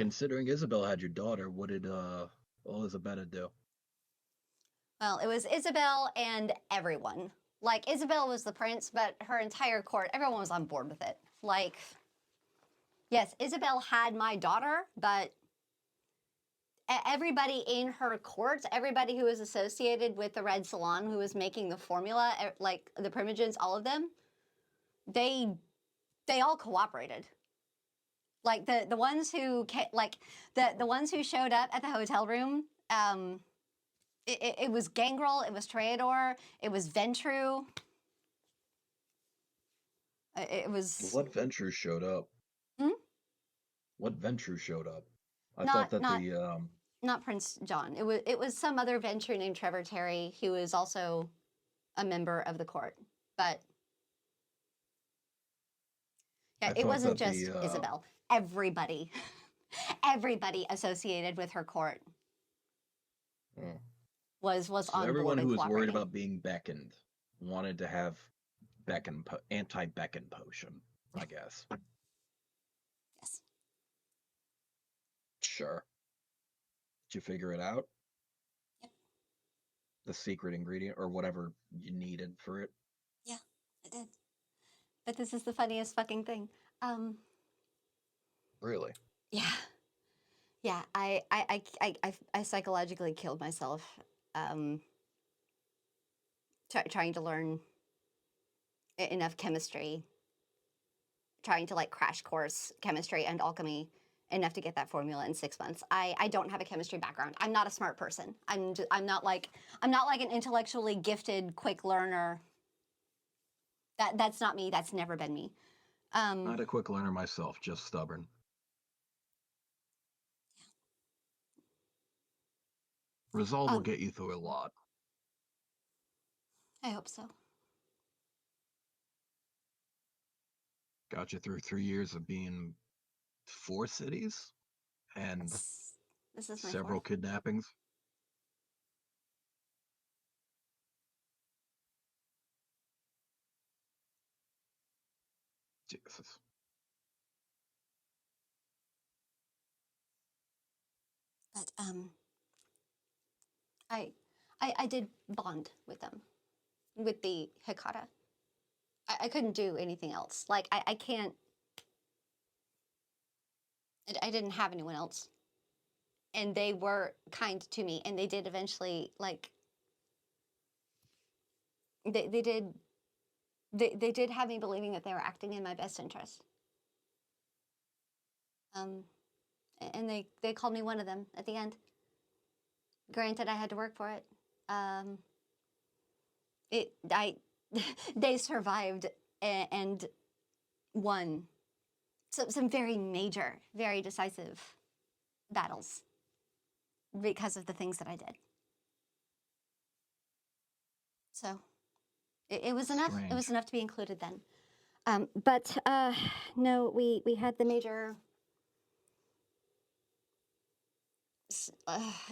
Considering Isabel had your daughter, what did Isabella do? Well, it was Isabel and everyone. Like, Isabel was the prince, but her entire court, everyone was on board with it. Like, yes, Isabel had my daughter, but everybody in her court, everybody who was associated with the Red Salon, who was making the formula, like the primogens, all of them, they all cooperated. Like the ones who the ones who showed up at the hotel room. It was Gangrel, it was Toreador, it was Ventru. It was What Ventrue showed up? hmm? What Ventrue showed up? I thought not that not the not Prince John. It was some other Ventru named Trevor Terry, who was also a member of the court. But yeah, I it thought wasn't that just Isabel. Everybody, everybody associated with her court oh. was So on everyone board who and was worried cooperating. about being beckoned wanted to have anti-beckon potion, I guess. Yes. Sure. Did you figure it out? Yep. The secret ingredient or whatever you needed for it? Yeah, I did. But this is the funniest fucking thing. Really? Yeah. Yeah, I psychologically killed myself um, trying to learn enough chemistry, trying to like crash course chemistry and alchemy enough to get that formula in 6 months. I don't have a chemistry background. I'm not a smart person. I'm not like an intellectually gifted quick learner. That's not me. That's never been me. Not a quick learner myself, just stubborn. Resolve will get you through a lot. I hope so. Got you through 3 years of being 4 cities and This is my several fourth. kidnappings. Jesus. But I did bond with them, with the Hikata. I couldn't do anything else. Like I can't. I didn't have anyone else, and they were kind to me, and they did eventually like. They did. They did have me believing that they were acting in my best interest. Um, and they called me one of them at the end. Granted, I had to work for it. Um, I they survived and won some very major, very decisive battles because of the things that I did. So it was enough. It was Strange. enough to be included then. But no, we had the major.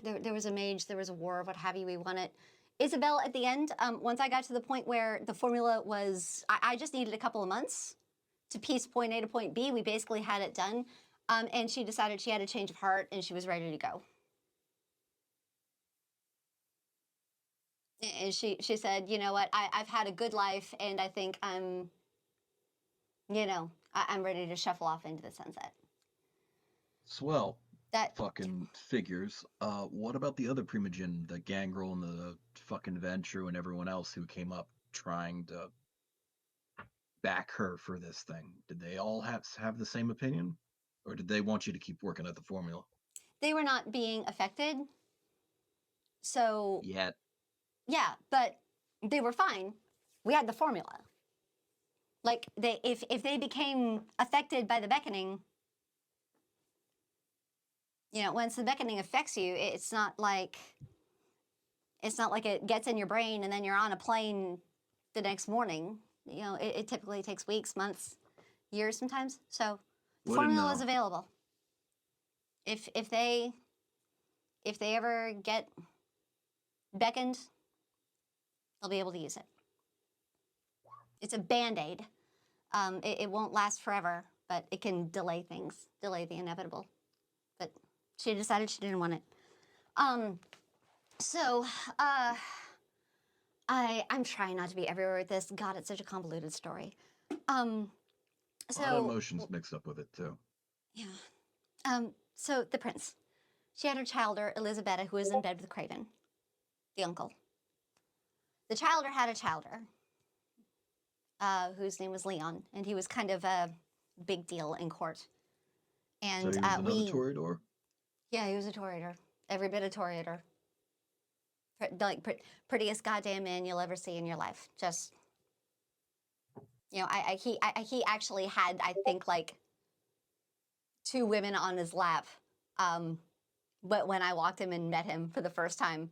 There was a mage, there was a war, what have you. We won it. Isabel, at the end, once I got to the point where the formula was, I just needed a couple of months to piece point A to point B. We basically had it done. And she decided she had a change of heart and she was ready to go. And she said, you know what, I've had a good life and I think I'm ready to shuffle off into the sunset. Swell. That Fucking figures. What about the other primogen, the Gangrel and the fucking Ventru and everyone else who came up trying to back her for this thing? Did they all have the same opinion? Or did they want you to keep working at the formula? they were not being affected. So Yet. yeah, but they were fine. We had the formula. Like if they became affected by the beckoning, once the beckoning affects you, it's not like it gets in your brain and then you're on a plane the next morning. It typically takes weeks, months, years sometimes. So the Wouldn't formula know. is available. If they ever get beckoned, they'll be able to use it. It's a band-aid. It won't last forever, but it can delay things, delay the inevitable. She decided she didn't want it. So, I'm trying not to be everywhere with this. God, it's such a convoluted story. A lot of So, emotions mixed up with it too. yeah. So the prince. She had her childer, Elizabetta, who was in bed with Craven, the uncle. The childer had a childer, whose name was Leon, and he was kind of a big deal in court. So And he was another Toreador? yeah, he was a Toreador. Every bit a Toreador. Prettiest goddamn man you'll ever see in your life. Just, he actually had, I think, like 2 women on his lap. But when I walked him and met him for the first time,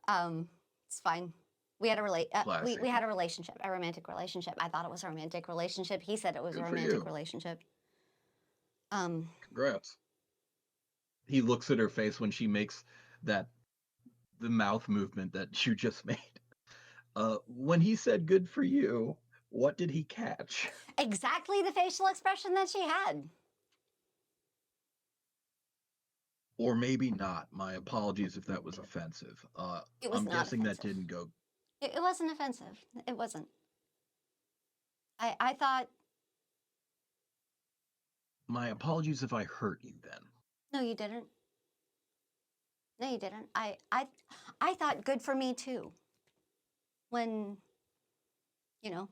it's fine. We had we had a relationship, a romantic relationship. I thought it was a romantic relationship. He said it was Good a for romantic you. relationship. Congrats. He looks at her face when she makes the mouth movement that you just made. When he said good for you, what did he catch? Exactly the facial expression that she had. Or maybe not. My apologies if that was offensive. It was I'm not guessing that offensive. didn't go. It wasn't offensive. It wasn't. I thought, My apologies if I hurt you then. no, you didn't. No, you didn't. I thought good for me too. When, you know,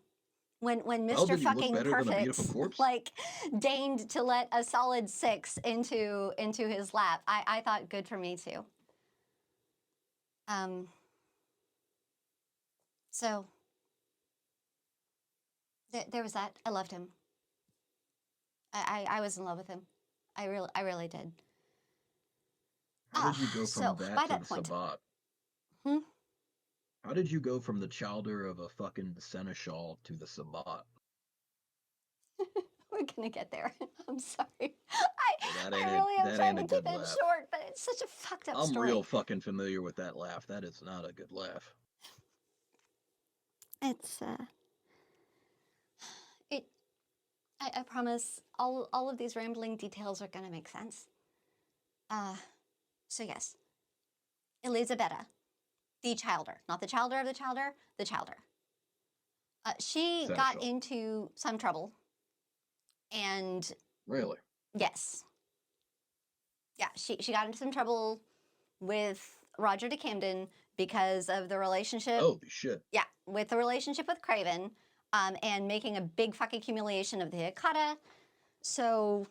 when Oh, Mr. did he look fucking better than a beautiful perfect corpse? like deigned to let a solid 6 into his lap, I thought good for me too. So there was that. I loved him. I was in love with him. I really did. How did you go from So that by to that the point, Sabbat? hmm? How did you go from the childer of a fucking seneschal to the Sabbat? We're gonna get there. I'm sorry. That I ain't really am that trying ain't to a keep good it laugh. short, but it's such a fucked up I'm real story. fucking familiar with that laugh. That is not a good laugh. It's it. I promise. All of these rambling details are gonna make sense. So yes, Elizabetta, the childer, not the childer of the childer, the childer. She got Seneschal. into some trouble, and Really? yes, yeah, she got into some trouble with Roger de Camden because of the relationship. Holy shit. Yeah, with the relationship with Craven, and making a big fucking accumulation of the Hecata. So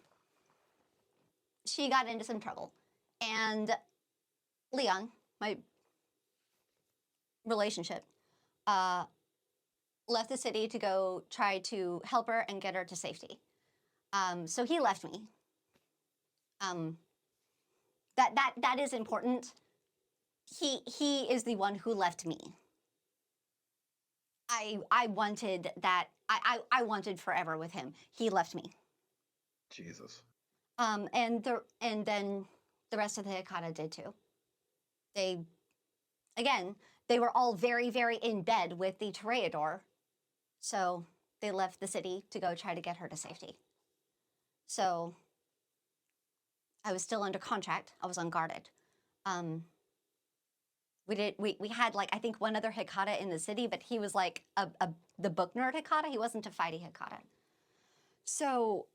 she got into some trouble, and Leon, my relationship, uh, left the city to go try to help her and get her to safety. So he left me. That is important. He is the one who left me. I wanted that. I wanted forever with him. He left me. Jesus. And then the rest of the Hecata did too. They again they were all very very in bed with the Toreador, so they left the city to go try to get her to safety. So I was still under contract. I was unguarded. Um, we had like I think one other Hecata in the city, but he was like the book nerd Hecata. He wasn't a fighty Hecata. So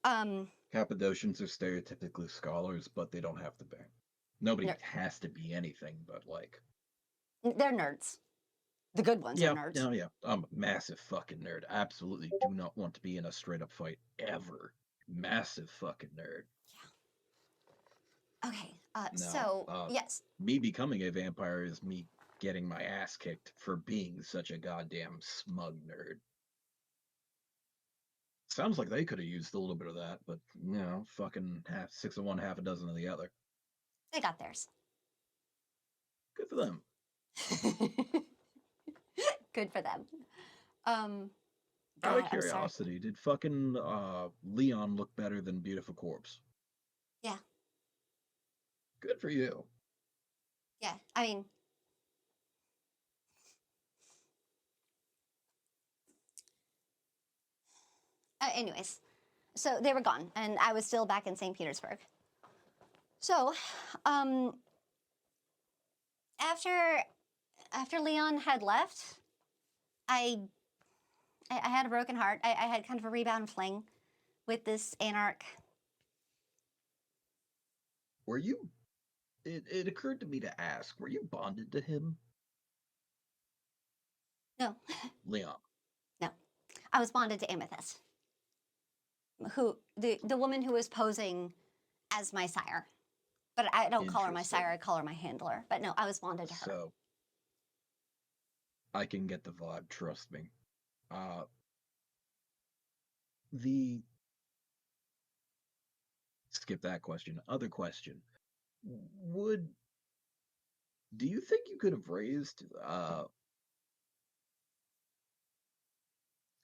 Cappadocians are stereotypically scholars, but they don't have to be. Nobody ner- has to be anything, but like. they're nerds. The good ones are Yeah, nerds. yeah, yeah. I'm a massive fucking nerd. Absolutely do not want to be in a straight up fight ever. Massive fucking nerd. Yeah. Okay. No. So yes. Me becoming a vampire is me getting my ass kicked for being such a goddamn smug nerd. Sounds like they could have used a little bit of that, but fucking 6 of one, half a dozen of the other. They got theirs. Good for them. Good for them. Um, Out of God, I'm sorry. curiosity, did fucking Leon look better than Beautiful Corpse? Yeah, Good for you. yeah. I mean, anyways, so they were gone, and I was still back in St. Petersburg. So, um, after Leon had left, I I had a broken heart. I had kind of a rebound fling with this anarch. Were you? It occurred to me to ask: were you bonded to him, No, Leon? no, I was bonded to Amethyst, who the woman who was posing as my sire. But I don't call her my sire. I Interesting. call her my handler. But no, I was bonded to her. So I can get the vibe. Trust me. Uh, the skip that question. Other question: would do you think you could have raised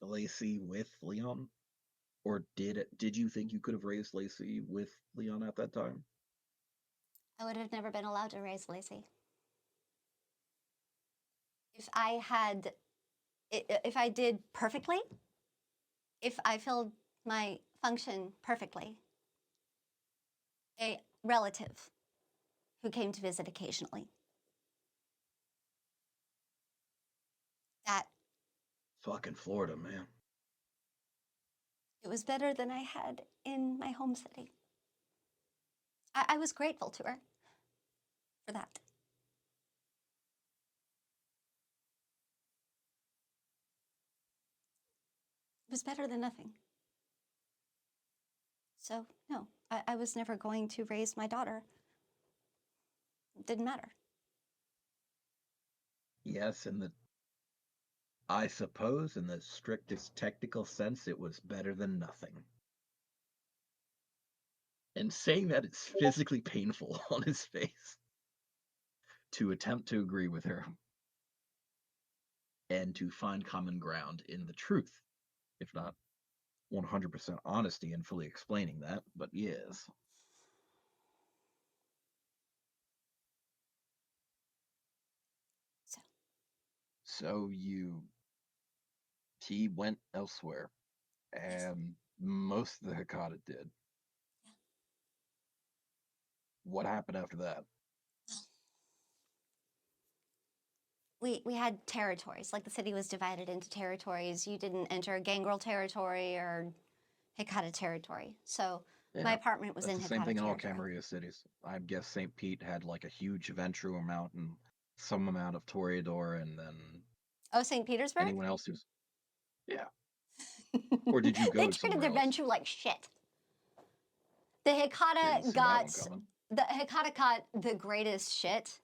Lacey with Leon? Or did you think you could have raised Lacey with Leon at that time? I would have never been allowed to raise Lacey. If I had, if I did perfectly, if I filled my function perfectly, a relative who came to visit occasionally, that Fucking Florida, man. it was better than I had in my home city. I was grateful to her for that. It was better than nothing. So, no, I was never going to raise my daughter. It didn't matter. Yes, I suppose in the strictest technical sense, it was better than nothing. And saying that it's physically painful on his face to attempt to agree with her and to find common ground in the truth, if not 100% honesty in fully explaining that, but yes. So, So he went elsewhere, yes. and most of the Hecata did. Yeah. What happened after that? We had territories. Like the city was divided into territories. You didn't enter Gangrel territory or Hecata territory. So my Yeah, apartment was that's in the same Hecata thing in all territory. Camarilla cities. I guess St. Pete had like a huge Ventru amount and some amount of Toreador, and then Oh, St. Petersburg? anyone else who's, yeah. Or did you They go treated somewhere their else? Ventrue like shit. The Didn't Hecata see that one got coming. the greatest shit.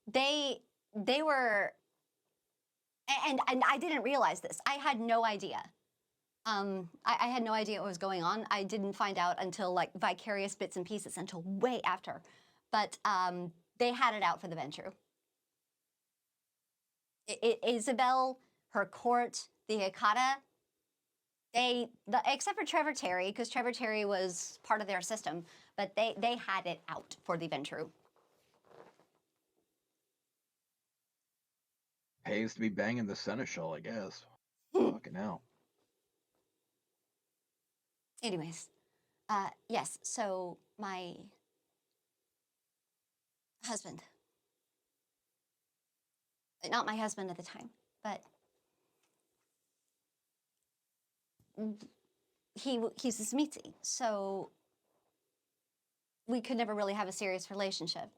They they were and I didn't realize this. I had no idea. I had no idea what was going on. I didn't find out until like vicarious bits and pieces until way after. But they had it out for the Ventrue. Isabel, her court, the Hecata, except for Trevor Terry, because Trevor Terry was part of their system, but they had it out for the Ventrue. Pays to be banging the seneschal, I guess. Fucking hell. Anyways, yes. So my husband, not my husband at the time, but he's a Smithy, so we could never really have a serious relationship.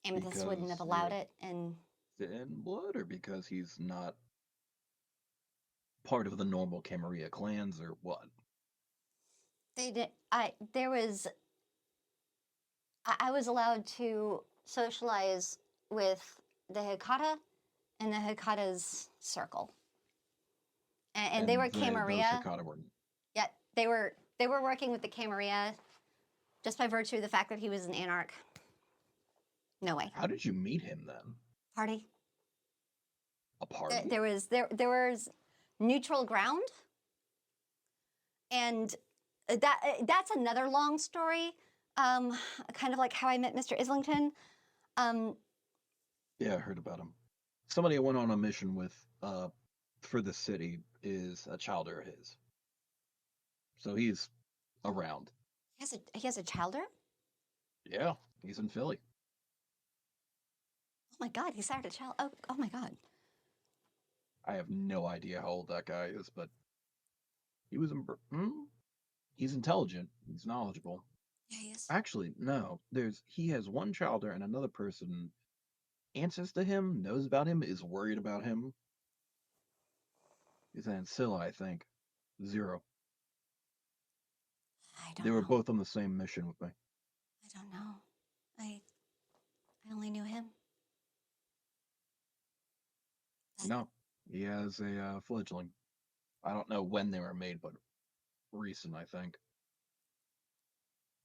Amethyst wouldn't have Because allowed you're it, and thin blood, or because he's not part of the normal Camarilla clans, or what? they did. I was allowed to socialize with the Hecata and the Hecata's circle, and they And were those Camarilla. Hecata were. Yet they were working with the Camarilla just by virtue of the fact that he was an anarch. No way. How did you meet him then? Party. A party? There was neutral ground, and that's another long story. Um, Kind of like how I met Mr. Islington. Um, Yeah, I heard about him. Somebody I went on a mission with for the city is a childer of his. So he's around. He has a childer? Yeah, he's in Philly. Oh my god, he sired a child. Oh my god. I have no idea how old that guy is, but he was in. He's intelligent. He's knowledgeable. Yeah, he is. Actually, no. He has one child and another person answers to him, knows about him, is worried about him. Is in Scylla, I think. Zero. I They don't were know. both on the same mission with me. I don't know. I I only knew him. But No, he has a fledgling. I don't know when they were made, but recent, I think.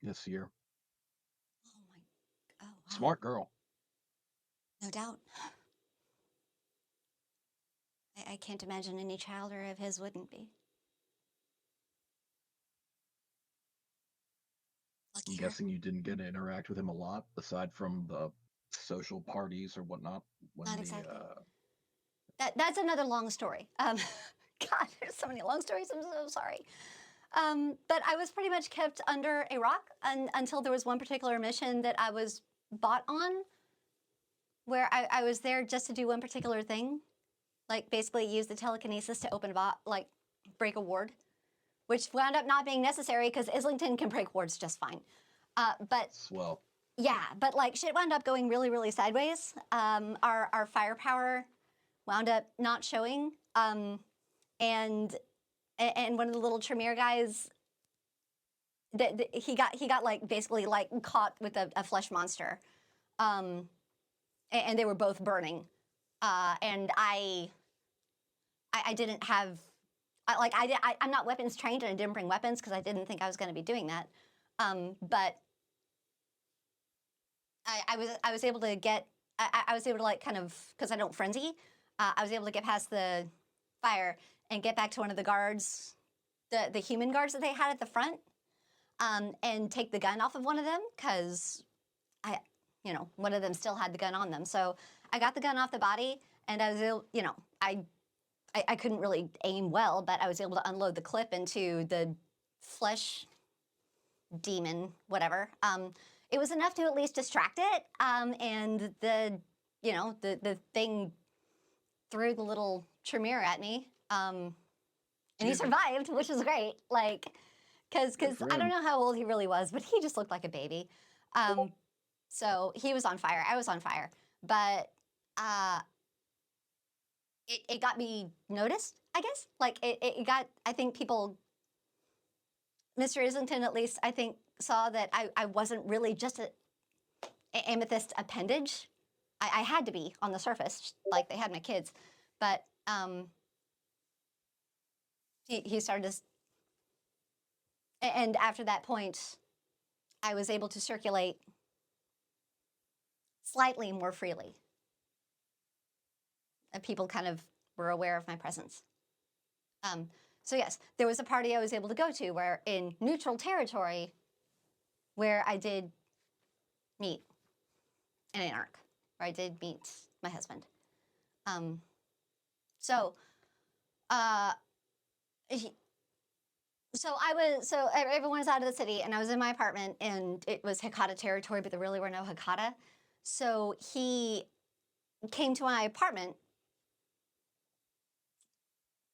This year. oh my oh wow. Smart girl. No doubt. I can't imagine any childer of his wouldn't be. Lucky I'm her. guessing you didn't get to interact with him a lot, aside from the social parties or whatnot. Not When the exactly. That's another long story. God, there's so many long stories. I'm so sorry. But I was pretty much kept under a rock until there was one particular mission that I was bought on, where I was there just to do one particular thing, like basically use the telekinesis to open like break a ward, which wound up not being necessary because Islington can break wards just fine. But swell. yeah, but like shit wound up going really, really sideways. Our firepower wound up not showing, and one of the little Tremere guys, he got like basically like caught with a flesh monster, and they were both burning, and I didn't have. I'm not weapons trained, and I didn't bring weapons because I didn't think I was going to be doing that. But I was able to get I was able to like kind of because I don't frenzy. I was able to get past the fire and get back to one of the guards, the human guards that they had at the front, and take the gun off of one of them because one of them still had the gun on them. So I got the gun off the body, and I was able, I couldn't really aim well, but I was able to unload the clip into the flesh demon, whatever. It was enough to at least distract it, and the thing threw the little Tremere at me, and he Jesus. survived, which was great. Like, because Good for I don't him. know how old he really was, but he just looked like a baby. So he was on fire. I was on fire, but uh, it got me noticed. I guess like it got. I think people, Mr. Islington at least, I think saw that I wasn't really just a amethyst appendage. I had to be on the surface, like they had my kids, but he started to, and after that point, I was able to circulate slightly more freely. And people kind of were aware of my presence. So yes, there was a party I was able to go to where in neutral territory, where I did meet an anarch, where I did meet my husband. Um, so uh, he, so everyone was out of the city, and I was in my apartment, and it was Hekata territory, but there really were no Hekata. So he came to my apartment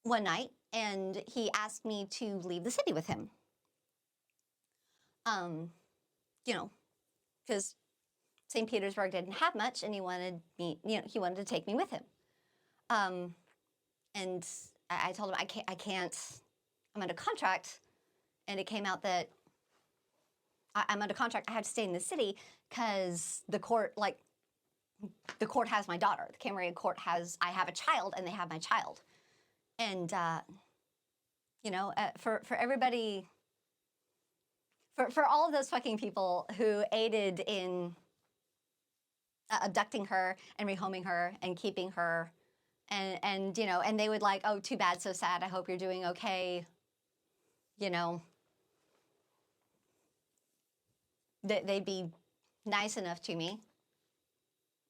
one night, and he asked me to leave the city with him. Um, because St. Petersburg didn't have much, and he wanted to take me with him. And I told him I can't. I'm under contract, and it came out that I'm under contract. I have to stay in the city because the court has my daughter. The Camarilla court I have a child, and they have my child. And for everybody, for all of those fucking people who aided in abducting her and rehoming her and keeping her, and they would like, oh, too bad, so sad. I hope you're doing okay. They'd be nice enough to me.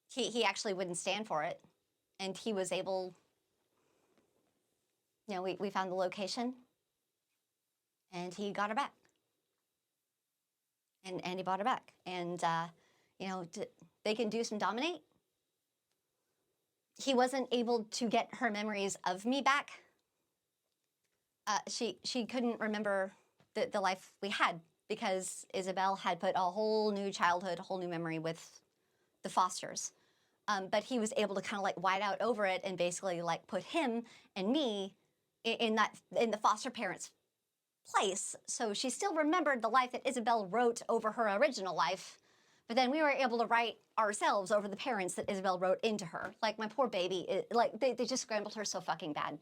He actually wouldn't stand for it, and he was able. We found the location, and he got her back. And he bought her back. And, you know, they can do some dominate. He wasn't able to get her memories of me back. She couldn't remember the life we had because Isabel had put a whole new childhood, a whole new memory with the Fosters. But he was able to kind of like white out over it and basically like put him and me in the foster parents' place. So she still remembered the life that Isabel wrote over her original life, but then we were able to write ourselves over the parents that Isabel wrote into her. Like my poor baby, like they just scrambled her so fucking bad.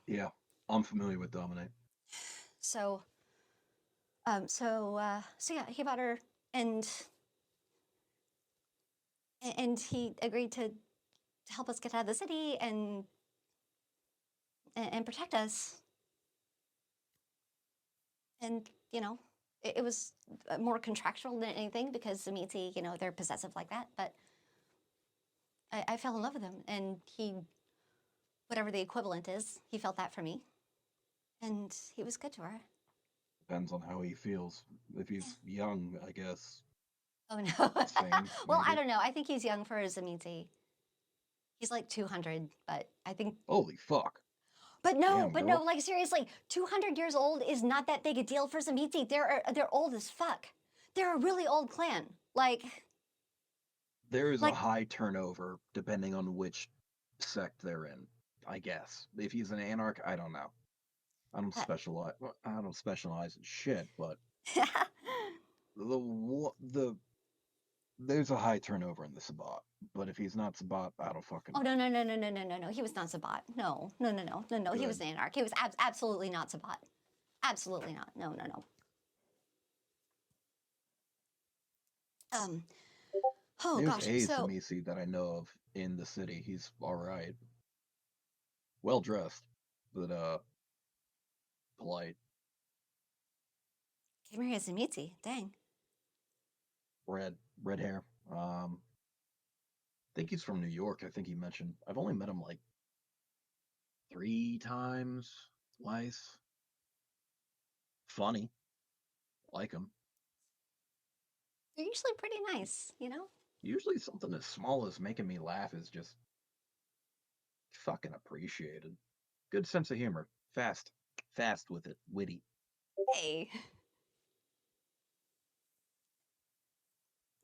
Yeah, I'm familiar with dominate. So so yeah, he bought her, and he agreed to help us get out of the city and protect us. And you know, it was more contractual than anything because Zamiti, you know, they're possessive like that. But I fell in love with him, and he, whatever the equivalent is, he felt that for me, and he was good to her. Depends on how he feels. If he's young, I guess. Oh no. Same, Well, I maybe. don't know. I think he's young for Zamiti. He's like 200, but I think. Holy fuck. But Damn, no, girl. like seriously, 200 years old is not that big a deal for Zamiti. They're old as fuck. They're a really old clan. There is a Like high turnover depending on which sect they're in, I guess. If he's an anarch, I don't know. uh, I don't specialize in shit, but the there's a high turnover in the Sabbat. But if he's not Sabbat, I don't fucking Oh know. no! He was not Sabat. No. He was Good. an anarch. He was absolutely not Sabat. Absolutely not. No. Um. Oh There's gosh. a So Samisi that I know of in the city. He's alright. Well dressed, but polite. Kimura Zamiti. Dang. Red red hair. I think he's from New York, I think he mentioned. I've only met him like 3 times, twice. Funny. Like him. They're usually pretty nice, you know. Usually something as small as making me laugh is just fucking appreciated. Good sense of humor. Fast. Fast with it. Witty. Hey,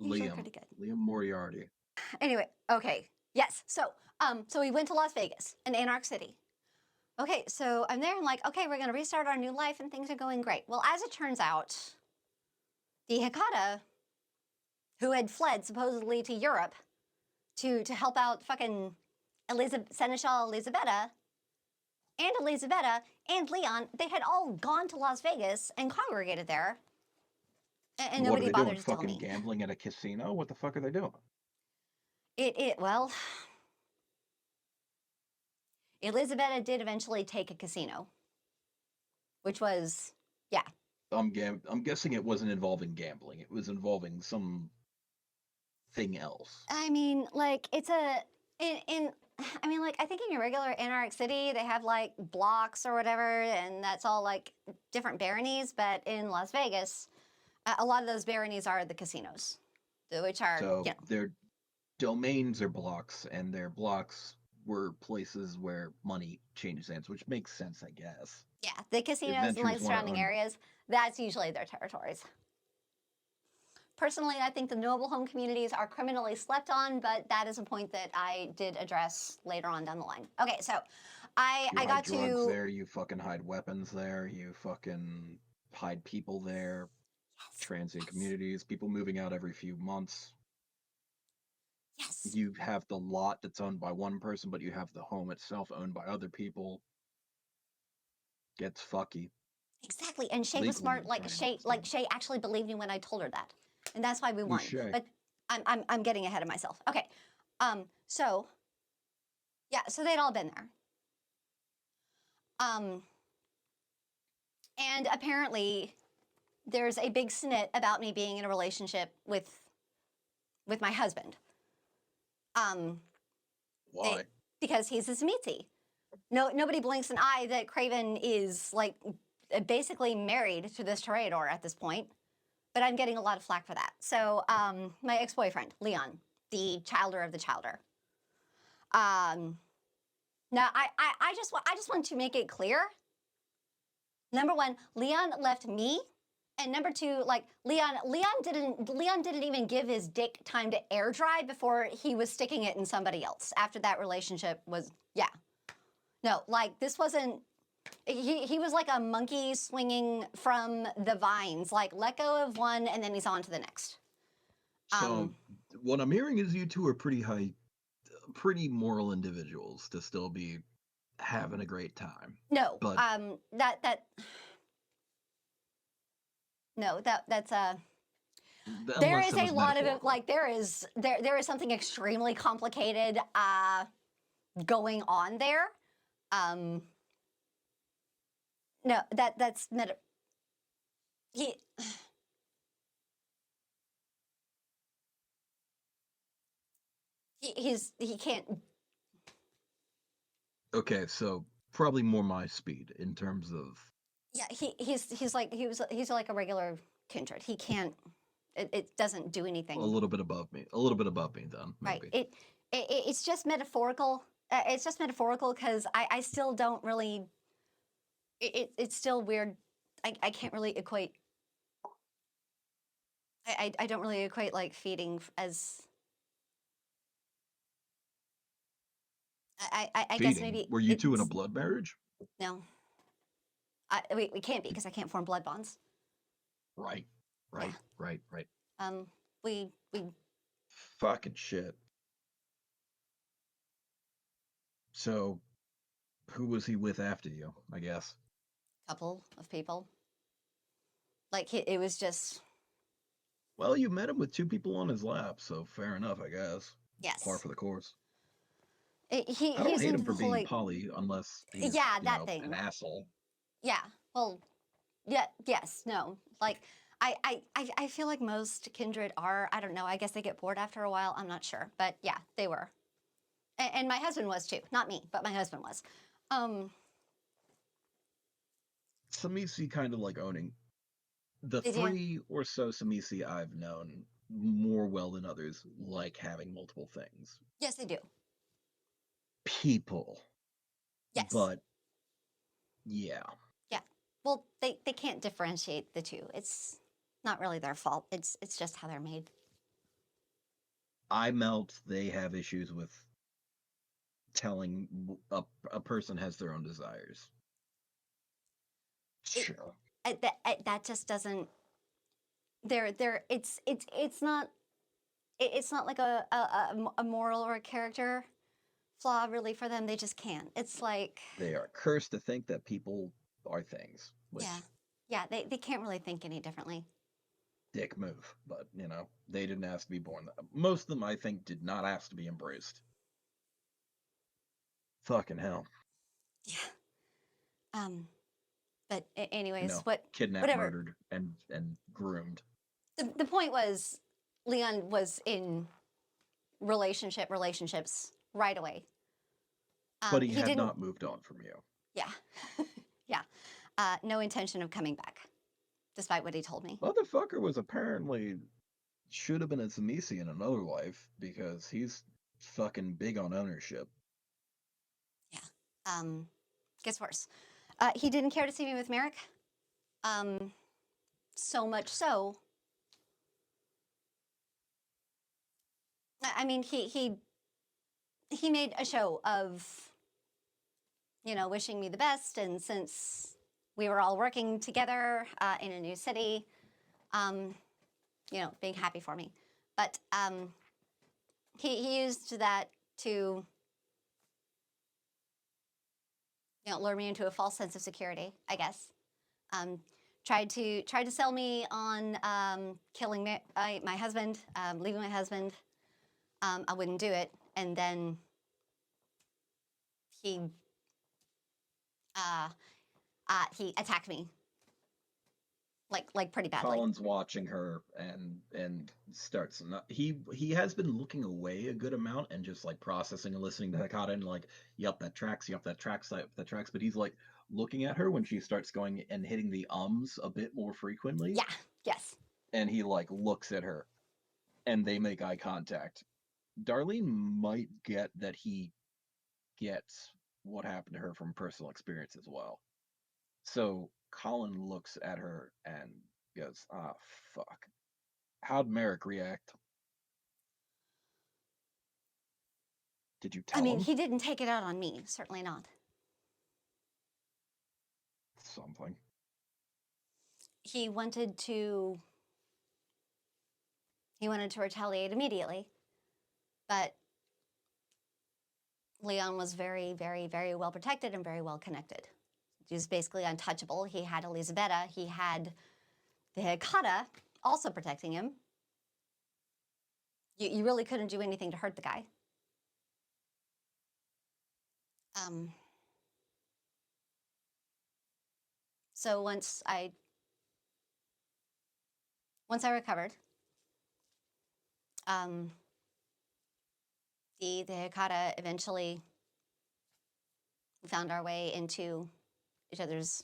usually Liam. pretty good. Liam Moriarty. Anyway, okay. Yes. So we went to Las Vegas, an Anarch City. Okay, so I'm there. I'm like, okay, we're gonna restart our new life, and things are going great. Well, as it turns out, the Hikata, who had fled supposedly to Europe to help out fucking Seneschal Elizabetta and Leon, they had all gone to Las Vegas and congregated there, and What are nobody they doing? bothered to tell Fucking me. gambling at a casino? What the fuck are they doing? Well, Elizabetta did eventually take a casino, which was, yeah. I'm guessing it wasn't involving gambling. It was involving some thing else. I mean, like it's a in I mean, like I think in your regular Anarch City they have like blocks or whatever, and that's all like different baronies. But in Las Vegas, a lot of those baronies are the casinos, which are So their domains are blocks, and their blocks were places where money changes hands, which makes sense, I guess. yeah, the casinos and like Adventurers want to surrounding own. areas. That's usually their territories. Personally, I think the noble home communities are criminally slept on, but that is a point that I did address later on down the line. Okay, so You I hide got drugs to there. You fucking hide weapons there. You fucking hide people there. yes, Transient yes, communities. People moving out every few months. yes. You have the lot that's owned by one person, but you have the home itself owned by other people. Gets fucky. Exactly. And Shay was Legally, smart. I'm trying to understand. Shay actually believed me when I told her that, and that's why we Who's won. Shay? But I'm getting ahead of myself. Okay. So yeah. So they'd all been there. Um. And apparently, there's a big snit about me being in a relationship with my husband. Um. Why? Because he's a Samiti. Nobody blinks an eye that Craven is like basically married to this Toreador at this point. but I'm getting a lot of flack for that. So, my ex-boyfriend, Leon, the childer of the childer. Now, I just want to make it clear. Number one, Leon left me, and number two, like Leon didn't even give his dick time to air dry before he was sticking it in somebody else. After that relationship was, yeah, no, like this wasn't. He was like a monkey swinging from the vines. Like let go of one, and then he's on to the next. So what I'm hearing is you two are pretty moral individuals to still be having a great time. No, But no, that's there unless is it a was lot of it. metaphorical. Like there is something extremely complicated going on there. Um, no, that's meta. He he can't. Okay, so probably more my speed in terms of Yeah, he's like a regular kindred. He can't. It doesn't do a anything. little bit above me. A little bit above me then, Right. maybe. It's just metaphorical. It's just metaphorical because I still don't really. It's still weird. I can't really equate. I don't really equate like feeding as. I guess Feeding. maybe Were you two in a it's blood marriage? no. We can't be because I can't form blood bonds. Right. Yeah. Right. We Fucking shit. So who was he with after you, I guess? couple of people. Like it was just Well, you met him with two people on his lap, so fair enough, I guess. Par yes. for the course. I He don't hate seemed him for being like poly unless he's, yeah that an thing. asshole. Yeah. Well, yeah. Yes. No. Like I feel like most kindred are. I don't know. I guess they get bored after a while. I'm not sure, but yeah, they were. And my husband was too. Not me, but my husband was. Um. Samisi kind of like owning. The Did you? three or so Samisi I've known more well than others like having multiple things. Yes, they do. People. Yes. But yeah. Yeah. Well, they can't differentiate the two. It's not really their fault. It's just how they're made. I melt, they have issues with telling a person has their own desires. It, Sure. that just doesn't. They're it's not it's not like a moral or a character flaw really for them. They just can't. It's like They are cursed to think that people are things, yeah, which yeah. They can't really think any differently. dick move. But, they didn't ask to be born. Most of them, I think, did not ask to be embraced. Fucking hell. Yeah. Um. But anyways, Kidnapped, whatever. murdered, and groomed. The point was, Leon was in relationships right away. But he He had didn't. not moved on from you. Yeah. Yeah. No intention of coming back, despite what he told me. Motherfucker was apparently should have been a Zamisi in another life because he's fucking big on ownership. Yeah. Gets worse. He didn't care to see me with Merrick. Um, so much so. I mean, he made a show of, wishing me the best, and since we were all working together in a new city, um, being happy for me. But he used that to, lure me into a false sense of security, I guess. Um, tried to sell me on killing my husband, leaving my husband. I wouldn't do it, and then he uh, he attacked me like pretty badly. Colin's watching her and starts not, he has been looking away a good amount and just like processing and listening to Hekata and like, yep, that tracks, that tracks, but he's like looking at her when she starts going and hitting the ums a bit more frequently. Yeah. Yes. and he like looks at her, and they make eye contact. Darlene might get that he gets what happened to her from personal experience as well. So Colin looks at her and goes, "Ah, fuck." How'd Merrick react? Did you I tell mean, him he didn't take it out on me, certainly not. something? He wanted to he wanted to retaliate immediately, but Leon was very, very, very well protected and very well connected. He was basically untouchable. He had Elizabetta. He had the Hecata also protecting him. You really couldn't do anything to hurt the guy. Um, so once I recovered, um, the Hecata eventually found our way into each other's.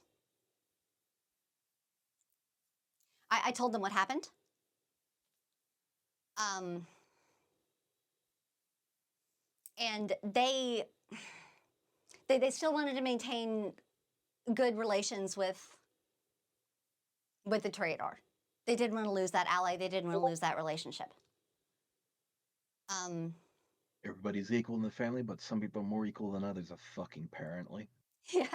I told them what happened. Um, and they still wanted to maintain good relations with the Toreador. They didn't want to lose that ally. They didn't want to lose that relationship. Um, Everybody's equal in the family, but some people are more equal than others, apparently. yeah.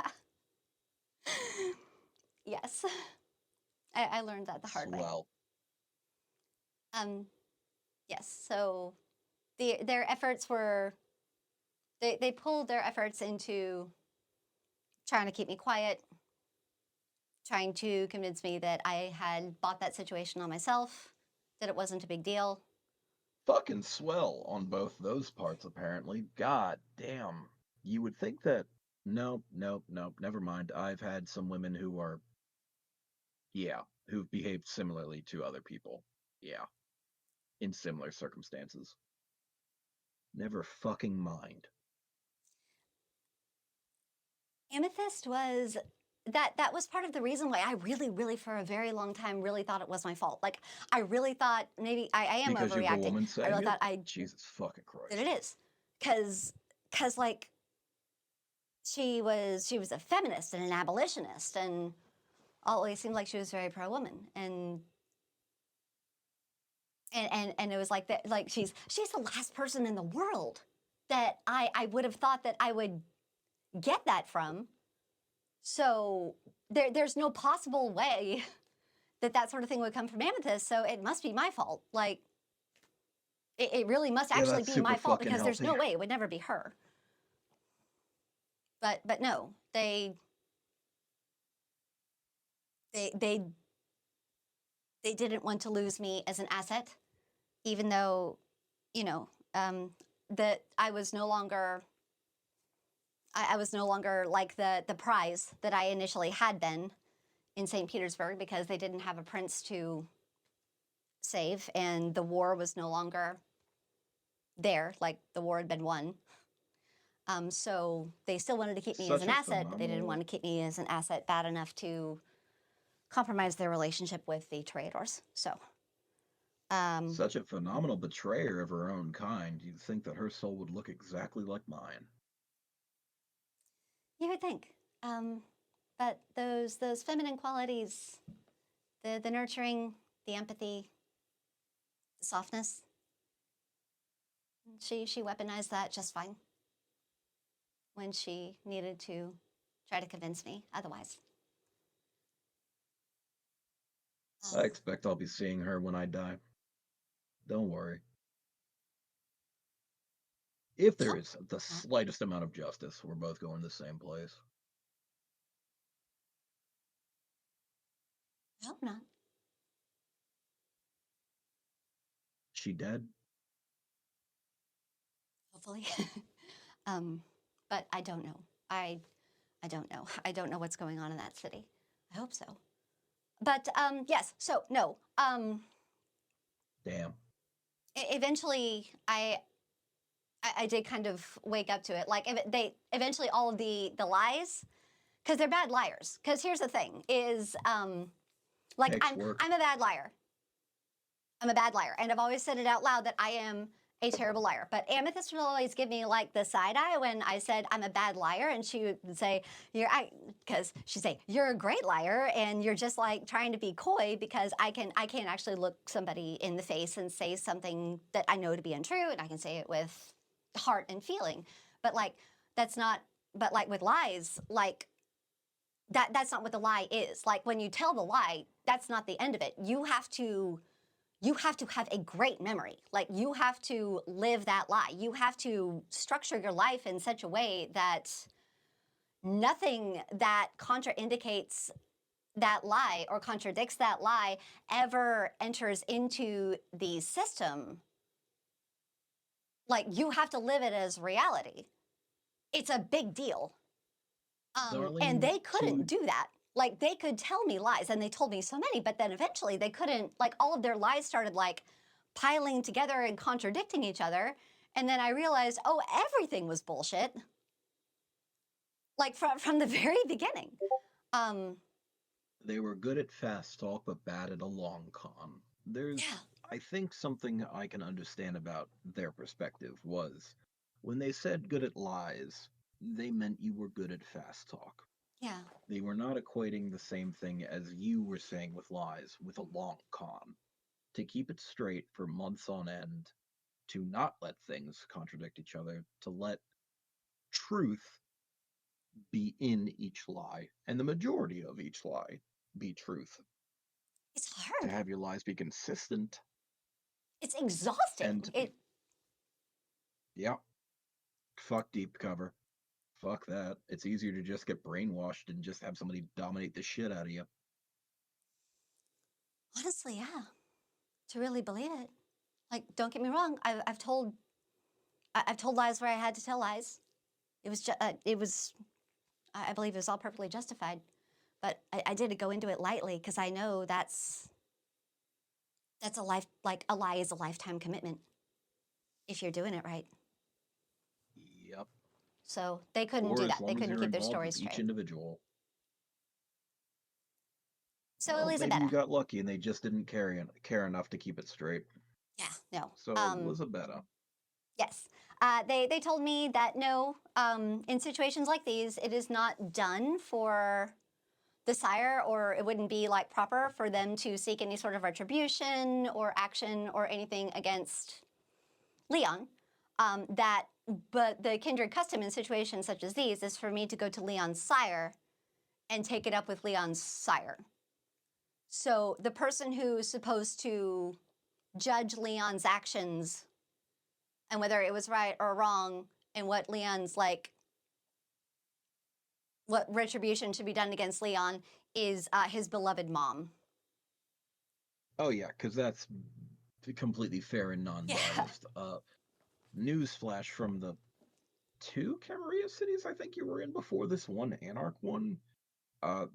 Yes. I learned that the hard way. Swell. Um, yes. So their efforts were they pulled their efforts into trying to keep me quiet, trying to convince me that I had bought that situation on myself, that it wasn't a big deal. Fucking swell on both those parts, apparently. God damn. You would think that. Nope, nope, nope. Never mind. I've had some women who are, yeah, who've behaved similarly to other people. Yeah, in similar circumstances. Never fucking mind. Amethyst was that was part of the reason why I really, really, for a very long time, really thought it was my fault. Like I really thought maybe I am Because you're the overreacting. woman I saying really it? thought I Jesus fucking that it Christ. is, because like she was a feminist and an abolitionist and always seemed like she was very pro woman and it was like that like she's the last person in the world that I would have thought that I would get that from. So there's no possible way that that sort of thing would come from Amethyst. So it must be my fault. Like it really must Yeah, actually that's be super my fault fucking because there's healthy. no way it would never be her. But no, they they they didn't want to lose me as an asset, even though, you know, that I was no longer I was no longer like the prize that I initially had been in St. Petersburg because they didn't have a prince to save and the war was no longer there, like the war had been won. So they still wanted to keep me as Such an a asset, but they didn't want phenomenal to keep me as an asset bad enough to compromise their relationship with the Toreadors. So, um, such a phenomenal betrayer of her own kind. You'd think that her soul would look exactly like mine. you would think. Um, but those feminine qualities, the nurturing, the empathy, the softness, she weaponized that just fine when she needed to try to convince me otherwise. I Um, expect I'll be seeing her when I die. Don't worry. If I there hope is the not. slightest amount of justice, we're both going to the same place. I hope not. She dead? Hopefully. um, but I don't know. I don't know. I don't know what's going on in that city. I hope so. But yes. So no. Damn. Eventually, I did kind of wake up to it. Like they eventually all of the lies because they're bad liars. Because here's the thing: is like Makes work. I'm a bad liar. I'm a bad liar. And I've always said it out loud that I am a terrible liar. But Amethyst would always give me like the side eye when I said I'm a bad liar. And she would say, because she'd say, you're a great liar. And you're just like trying to be coy because I can actually look somebody in the face and say something that I know to be untrue. And I can say it with heart and feeling. But like, that's not, but like with lies, like, that's not what the lie is. Like when you tell the lie, that's not the end of it. You have to have a great memory. Like you have to live that lie. You have to structure your life in such a way that nothing that contraindicates that lie or contradicts that lie ever enters into the system. Like you have to live it as reality. It's a big deal. And Darlene, they couldn't do that. Like they could tell me lies, and they told me so many, but then eventually they couldn't. Like all of their lies started like piling together and contradicting each other. And then I realized, oh, everything was bullshit. Like from the very beginning. Um, they were good at fast talk but bad at a long con. yeah, I think something I can understand about their perspective was when they said good at lies, they meant you were good at fast talk. yeah. They were not equating the same thing as you were saying with lies with a long con. To keep it straight for months on end, to not let things contradict each other, to let truth be in each lie, and the majority of each lie be truth. It's To hard. have your lies be consistent It's and exhausting. to be, yeah, fuck deep cover. Fuck that. It's easier to just get brainwashed and just have somebody dominate the shit out of you. Honestly, yeah. To really believe it. Like, don't get me wrong. I've told lies where I had to tell lies. It was just, I believe it was all perfectly justified. But I did go into it lightly because I know that's a life, like a lie is a lifetime commitment if you're doing it right. Yep. So they couldn't For do as that. They long as couldn't you're keep their involved stories with each straight. individual. So Well, maybe you Elizabetta, got lucky and they just didn't care enough to keep it straight. yeah, no, So Elizabetta. yes, they told me that no, in situations like these, it is not done for the sire, or it wouldn't be like proper for them to seek any sort of retribution or action or anything against Leon. That, but the kindred custom in situations such as these is for me to go to Leon's sire and take it up with Leon's sire. So the person who's supposed to judge Leon's actions and whether it was right or wrong and what Leon's like, what retribution should be done against Leon is his beloved mom. Oh yeah, because that's completely fair and Yeah. non-biased. Newsflash from the two Camarilla cities I think you were in before this one Anarch one.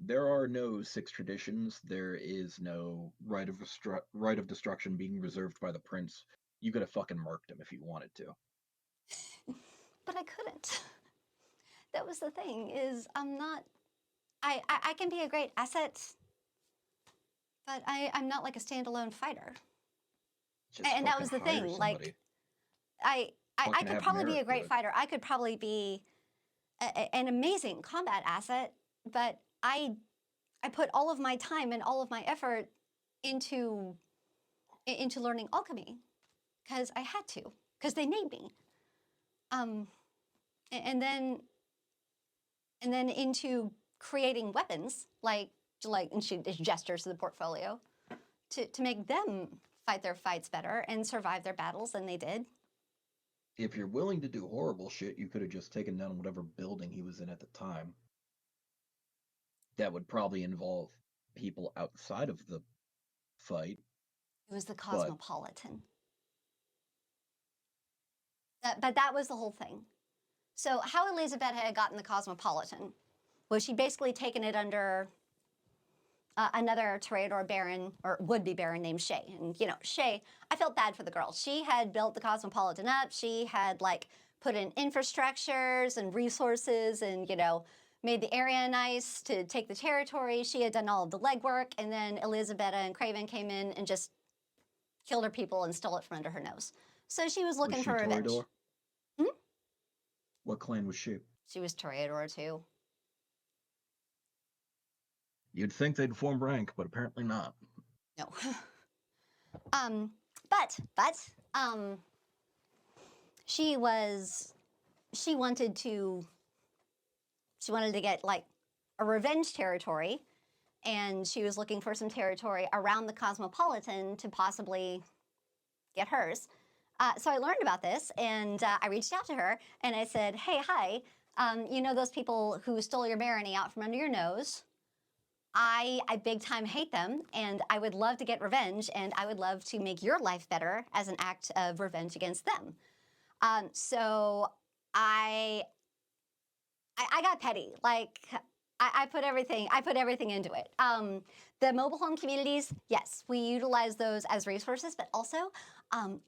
There are no six traditions. There is no right of destruction being reserved by the prince. You could have fucking murked him if you wanted to. But I couldn't. That was the thing, is I'm not, I can be a great asset, but I'm not like a standalone fighter. Just And that fucking was the hire thing. Like somebody. I Fucking could have probably be Merrick a do great it. fighter. I could probably be an amazing combat asset, but I put all of my time and all of my effort into learning alchemy because I had to, because they made me. Um, and then into creating weapons and she gestures to the portfolio to make them fight their fights better and survive their battles, and they did. If you're willing to do horrible shit, you could have just taken down whatever building he was in at the time. That would probably involve people outside of the fight, It was the but Cosmopolitan. But that was the whole thing. So how Elizabeth had gotten the Cosmopolitan was she basically taken it under another Toreador baron, or would-be baron, named Shay. And, you know, Shay, I felt bad for the girl. She had built the Cosmopolitan up. She had, like, put in infrastructures and resources and, you know, made the area nice to take the territory. She had done all of the legwork. And then Elizabeth and Craven came in and just killed her people and stole it from under her nose. So she was Was looking she for revenge. Toreador? Hmm? What clan was she? She was Toreador too. You'd think they'd form rank, but apparently not. No. um, but she was she wanted to get like a revenge territory, and she was looking for some territory around the Cosmopolitan to possibly get hers. So I learned about this, and I reached out to her, and I said, "Hey, hi, you know those people who stole your barony out from under your nose? I big time hate them, and I would love to get revenge, and I would love to make your life better as an act of revenge against them." So I I got petty. Like I put everything into it. The mobile home communities, yes, we utilize those as resources, but also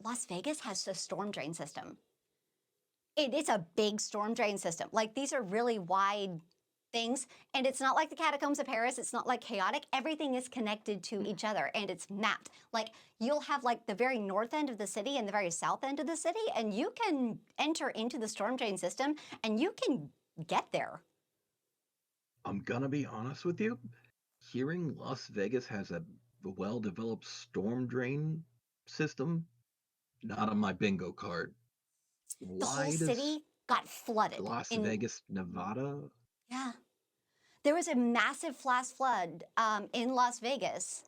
Las Vegas has a storm drain system. It's a big storm drain system. Like these are really wide things, and it's not like the catacombs of Paris. It's not like chaotic. Everything is connected to each other, and it's mapped. Like you'll have like the very north end of the city and the very south end of the city, and you can enter into the storm drain system, and you can get there. I'm gonna be honest with you. Hearing Las Vegas has a well-developed storm drain system, not on my bingo card. The whole Why does city got flooded Las in, Vegas, Nevada? yeah. There was a massive flash flood in Las Vegas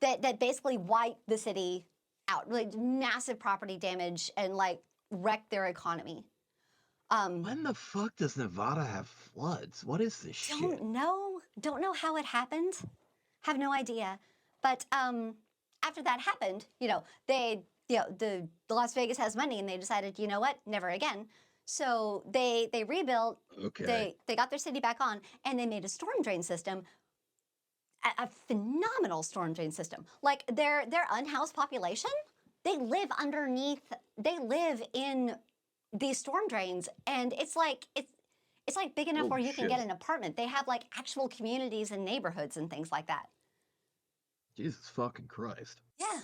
that basically wiped the city out, like massive property damage and like wrecked their economy. When the fuck does Nevada have floods? What is this shit? Don't know how it happened, have no idea. But after that happened, the Las Vegas has money, and they decided, you know what, never again. So they rebuilt. Okay. They got their city back on, and they made a storm drain system, a phenomenal storm drain system. Like their unhoused population, they live underneath. They live in these storm drains, and it's like big enough Oh where you can get shit. an apartment. They have like actual communities and neighborhoods and things like that. Jesus fucking Christ. Yeah,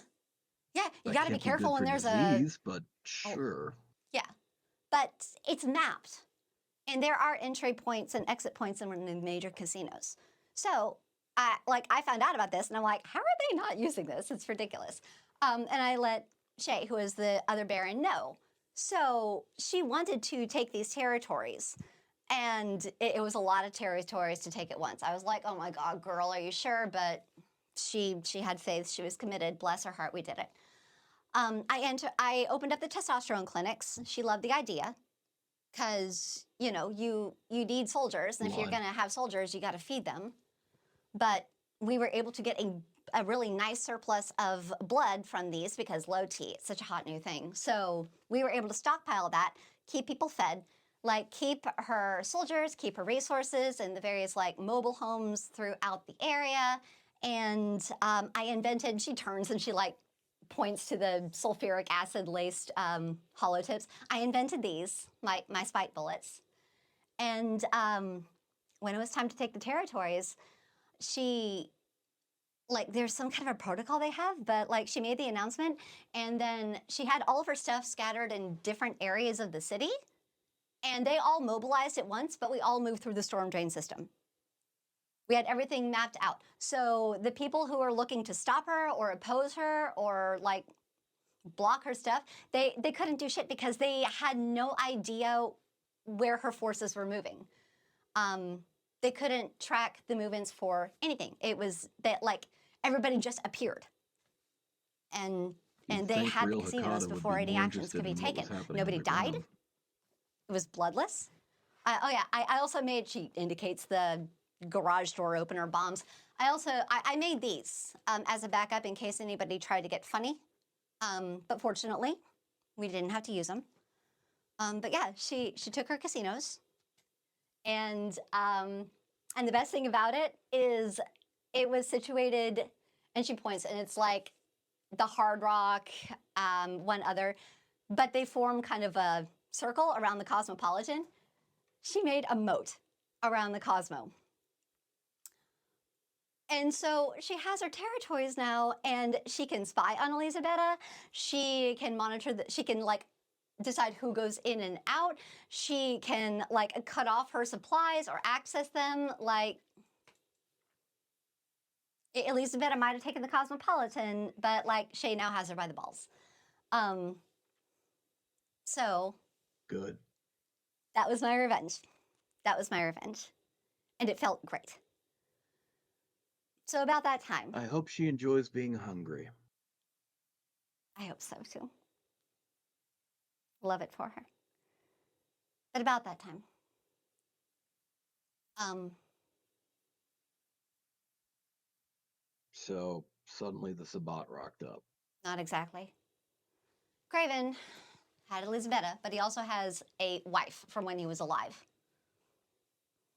yeah. You That got to be can't be good careful when for there's a disease, but oh sure. yeah, but it's mapped, and there are entry points and exit points in the major casinos. So I found out about this, and I'm like, how are they not using this? It's ridiculous. And I let Shay, who is the other Baron, know. So she wanted to take these territories, and it was a lot of territories to take at once. I was like, oh my God, girl, are you sure? But she had faith. She was committed. Bless her heart, we did it. I opened up the testosterone clinics. She loved the idea because you need soldiers, and if you're Blood. going to have soldiers, you got to feed them. But we were able to get a really nice surplus of blood from these because low T, it's such a hot new thing. So we were able to stockpile that, keep people fed, like keep her soldiers, keep her resources and the various like mobile homes throughout the area. And I invented, she turns and she like points to the sulfuric acid laced hollow tips. I invented these, my spike bullets. And when it was time to take the territories, she like there's some kind of a protocol they have, but like she made the announcement, and then she had all of her stuff scattered in different areas of the city, and they all mobilized at once, but we all moved through the storm drain system. We had everything mapped out. So the people who were looking to stop her or oppose her or like block her stuff, they couldn't do shit because they had no idea where her forces were moving. They couldn't track the movements for anything. It was that like everybody just appeared, and You'd they think had the real casinos Hakata would be before any more actions could interested be in what was taken. happening Nobody died. underground. It was bloodless. Oh yeah, I also made. She indicates the garage door opener bombs. I made these as a backup in case anybody tried to get funny. But fortunately, we didn't have to use them. But yeah, she took her casinos, and the best thing about it is it was situated, and she points, and it's like the Hard Rock, one other, but they form kind of a circle around the Cosmopolitan. She made a moat around the Cosmo. And so she has her territories now, and she can spy on Elisabetta. She can monitor she can like decide who goes in and out. She can like cut off her supplies or access them. Like Elisabetta might have taken the Cosmopolitan, but like Shay now has her by the balls. Um, so Good. that was my revenge. That was my revenge. And it felt great. So about that time, I hope she enjoys being hungry. I hope so too. Love it for her. But about that time, um, So suddenly the Sabbat rocked up. not exactly. Craven had Elisabetta, but he also has a wife from when he was alive.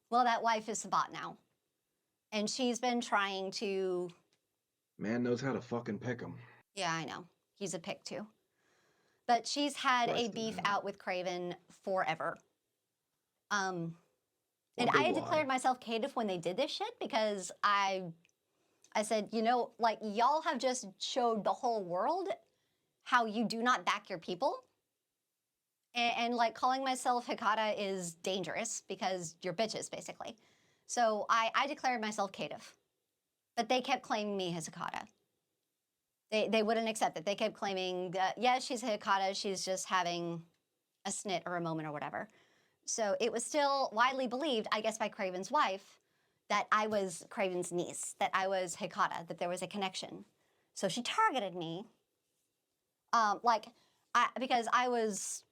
Well, that wife is Sabat now. And she's been trying to. Man knows how to fucking pick 'em. Yeah, I know. He's a pick too. But she's had a Question beef that. out with Craven forever. And Wonder I had why. declared myself caitiff when they did this shit because I said, you know, like y'all have just showed the whole world how you do not back your people. And like calling myself Hikata is dangerous because you're bitches, basically. So I declared myself caitiff. But they kept claiming me as Hikata. They wouldn't accept it. They kept claiming that, yeah, she's Hikata, she's just having a snit or a moment or whatever. So it was still widely believed, I guess, by Craven's wife, that I was Craven's niece, that I was Hikata, that there was a connection. So she targeted me, because I was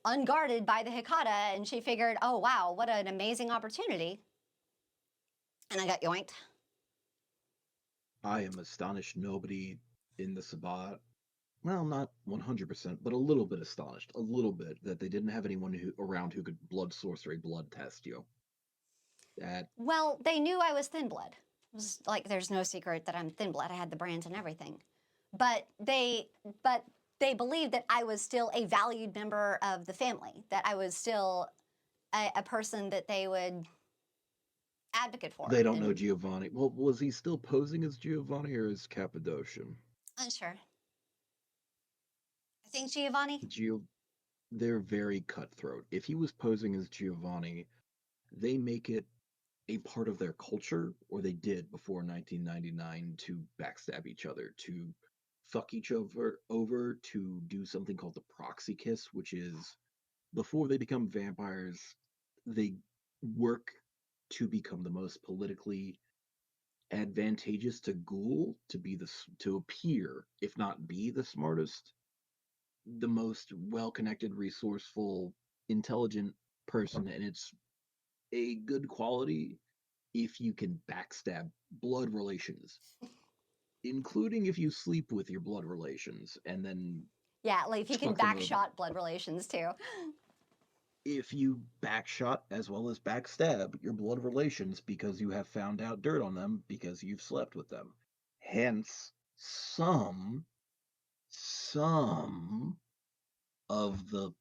unguarded by the Hikata, and she figured, oh wow, what an amazing opportunity, and I got yoinked. I am astonished nobody in the Sabbat, well, not 100%, but a little bit astonished, a little bit, that they didn't have anyone around who could blood sorcery, blood test you. That Well, they knew I was thin blood. It was like there's no secret that I'm thin blood. I had the brand and everything, but they believed that I was still a valued member of the family. That I was still a person that they would advocate for. they don't know And Giovanni. Well, was he still posing as Giovanni or as Cappadocian? unsure. I think Giovanni. Gio, they're very cutthroat. If he was posing as Giovanni, they make it a part of their culture, or they did before 1999, to backstab each other, to fuck each other over, to do something called the proxy kiss, which is before they become vampires, they work to become the most politically advantageous to Ghoul, to be to appear, if not be the smartest, the most well-connected, resourceful, intelligent person, and it's a good quality if you can backstab blood relations, including if you sleep with your blood relations and then Yeah, like if he can fuck them over. backshot blood relations too. If you backshot as well as backstab your blood relations because you have found out dirt on them because you've slept with them. Hence, some of the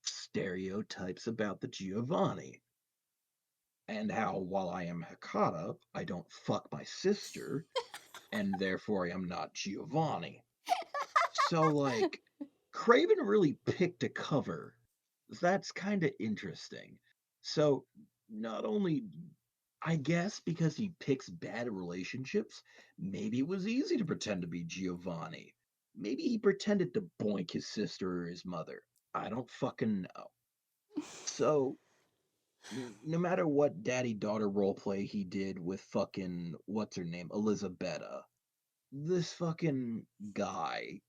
stereotypes about the Giovanni. And how, while I am Hikata, I don't fuck my sister, and therefore I am not Giovanni. So, like, Craven really picked a cover. That's kind of interesting. So, not only, I guess, because he picks bad relationships, maybe it was easy to pretend to be Giovanni. Maybe he pretended to boink his sister or his mother. I don't fucking know. So, no matter what daddy daughter roleplay he did with fucking, what's her name, Elisabetta, this fucking guy,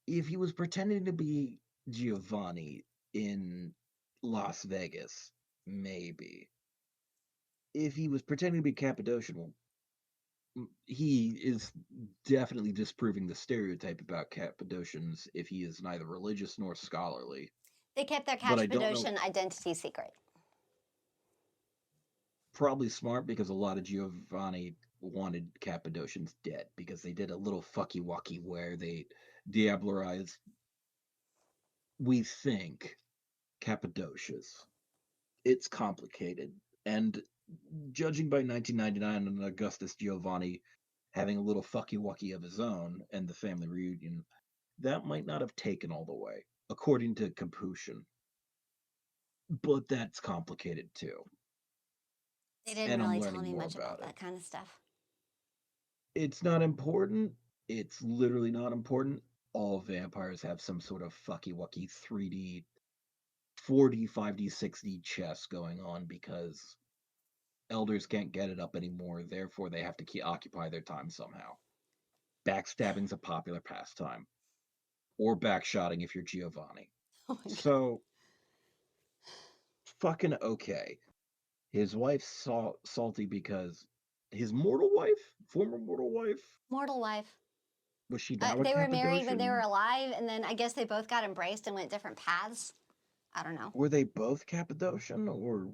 if he was pretending to be Giovanni in Las Vegas, maybe. If he was pretending to be Cappadocian, well, he is definitely disproving the stereotype about Cappadocians if he is neither religious nor scholarly. They kept their But I don't know, Cappadocian identity secret. probably smart because a lot of Giovanni wanted Cappadocians dead because they did a little fucky wucky where they diablerized, we think, Cappadocias. It's complicated. And Judging by 1999 and Augustus Giovanni having a little fucky-wucky of his own and the family reunion, that might not have taken all the way, according to Capuchin. But that's complicated too, They didn't and I'm really tell learning me more much about about it. that kind of stuff. It's not important. It's literally not important. All vampires have some sort of fucky-wucky 3D, 4D, 5D, 6D chess going on because elders can't get it up anymore, therefore they have to occupy their time somehow. Backstabbing's a popular pastime, or backshotting if you're Giovanni. Oh my god. So, fucking okay. His wife's salty because his mortal wife, former mortal wife, Mortal wife. was she now a They were married when they were Cappadocian? alive, and then I guess they both got embraced and went different paths. I don't know. Were they both Cappadocian, or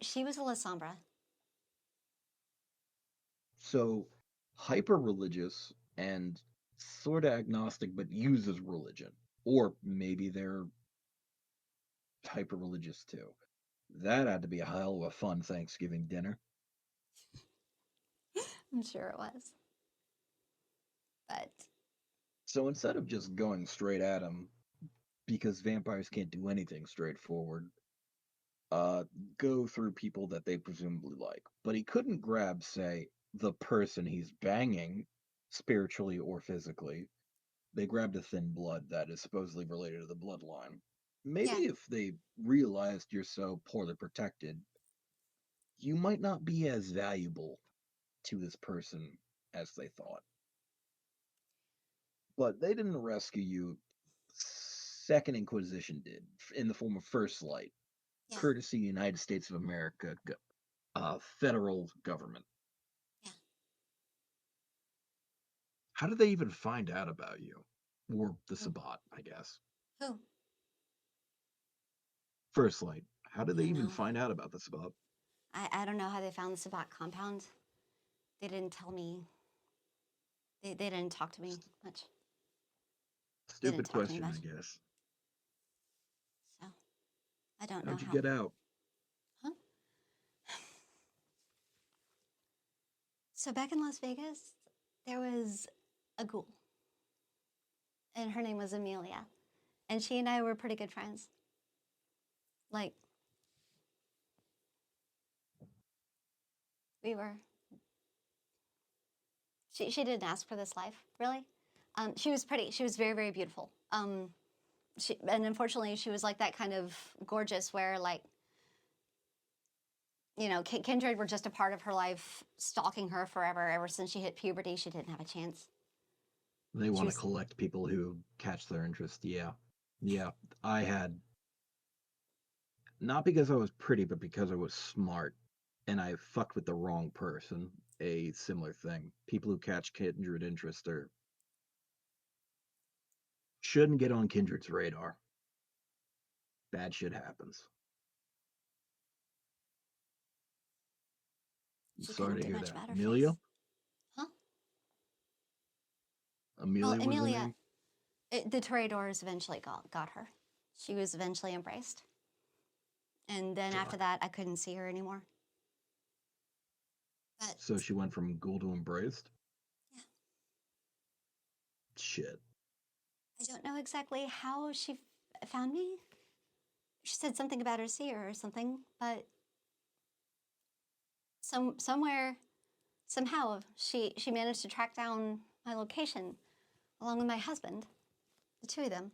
She was a La Sombra. so hyper religious and sort of agnostic but uses religion? Or maybe they're hyper religious too. That had to be a hell of a fun Thanksgiving dinner. I'm sure it was. But So instead of just going straight at him, because vampires can't do anything straightforward, uh, go through people that they presumably like. But he couldn't grab, say, the person he's banging, spiritually or physically. They grabbed a thin blood that is supposedly related to the bloodline. yeah, Maybe if they realized you're so poorly protected, you might not be as valuable to this person as they thought. But they didn't rescue you. Second Inquisition did, in the form of First Light, yeah, courtesy United States of America, federal government. yeah. How did they even find out about you? Or the Who? Sabbat, I guess. Who? First Light. How did I they don't even know. find out about the Sabbat? I don't know how they found the Sabat compound. They didn't tell me. They didn't talk to me much. They didn't Stupid talk to me question, I much. guess. So I don't know How'd you how. get out? Huh? So back in Las Vegas, there was a ghoul, and her name was Amelia, and she and I were pretty good friends. Like we were. She didn't ask for this life, really. She was pretty. She was very very beautiful. And unfortunately, she was like that kind of gorgeous where like kindred were just a part of her life, stalking her forever. Ever since she hit puberty, she didn't have a chance. They She want to was collect people who catch their interest. Yeah. Yeah. I had, not because I was pretty, but because I was smart and I fucked with the wrong person. A similar thing. People who catch kindred interest are shouldn't get on kindred's radar. Bad shit happens. I'm she sorry couldn't to do hear much that. about her Amelia? face, huh? Well, Amelia was her Amelia, name? the Toreadors eventually got her. She was eventually embraced, and then after Fuck. that, I couldn't see her anymore. But So she went from ghoul to embraced? yeah, Shit. I don't know exactly how she found me. She said something about her seer or something, but somewhere somehow she managed to track down my location along with my husband, the two of them,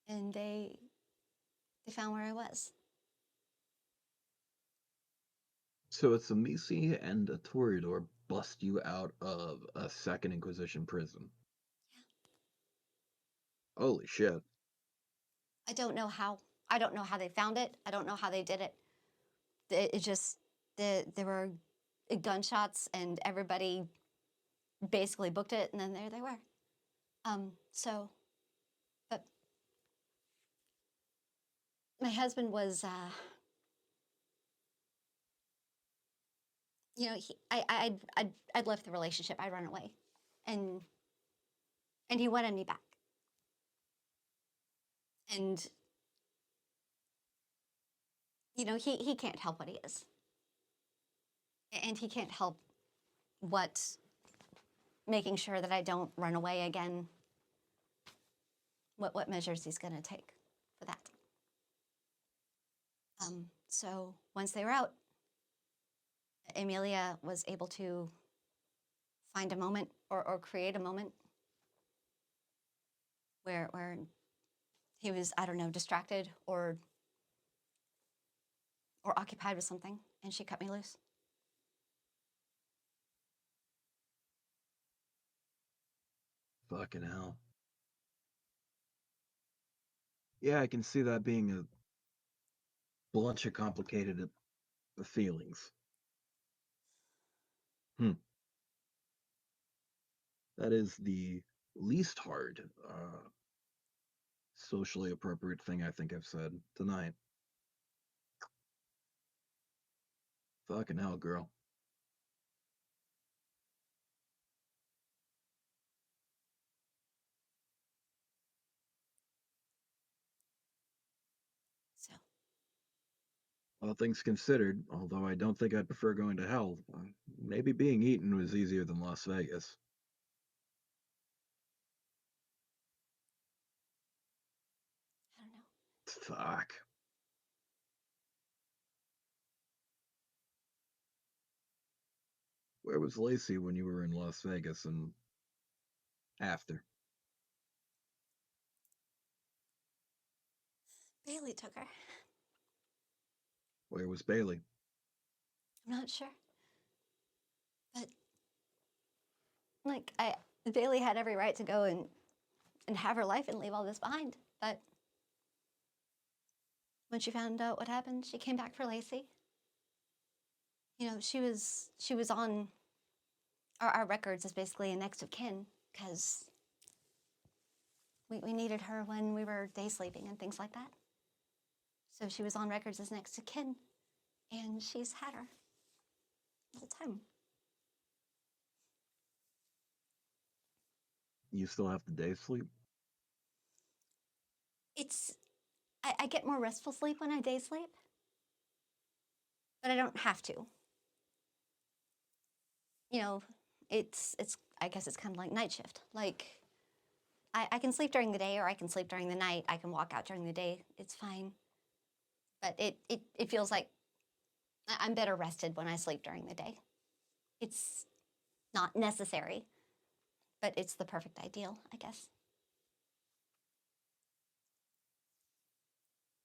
and they found where I was. So it's a Misi and a Toreador bust you out of a Second Inquisition prison. Holy shit. I don't know how. I don't know how they found it. I don't know how they did it. It just there were gunshots and everybody basically booked it, and then there they were. So, but my husband was, I'd left the relationship. I'd run away, and he wanted me back, and he can't help what he is. And he can't help what making sure that I don't run away again. What measures he's going to take for that. So once they were out, Amelia was able to find a moment or create a moment where he was, I don't know, distracted or occupied with something, and she cut me loose. Fucking hell. Yeah, I can see that being a bunch of complicated feelings. Hmm. That is the least hard, socially appropriate thing I think I've said tonight. Fucking hell, girl. So All things considered, although I don't think I'd prefer going to hell, maybe being eaten was easier than Las Vegas. I don't know. Fuck. Where was Lacey when you were in Las Vegas and after? Bailey took her. Where was Bailey? I'm not sure, but like Bailey had every right to go and have her life and leave all this behind. But when she found out what happened, she came back for Lacey. You know, she was on our records as basically a next of kin because we needed her when we were day sleeping and things like that. So she was on records as next to kin, and she's had her the whole time. You still have to day sleep? It's I get more restful sleep when I day sleep, but I don't have to. You know, it's I guess it's kind of like night shift. Like I can sleep during the day or I can sleep during the night. I can walk out during the day. It's fine. But it feels like I'm better rested when I sleep during the day. It's not necessary, but it's the perfect ideal, I guess.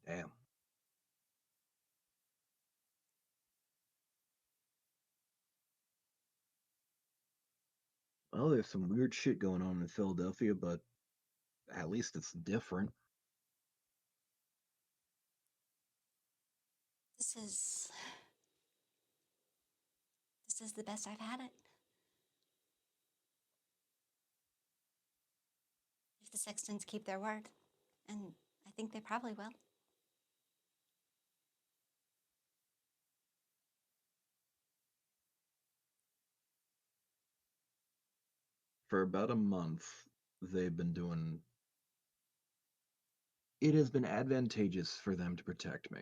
Damn. Well, there's some weird shit going on in Philadelphia, but at least it's different. This is this is the best I've had it. If the Sextons keep their word, and I think they probably will. For about a month, they've been doing. It has been advantageous for them to protect me.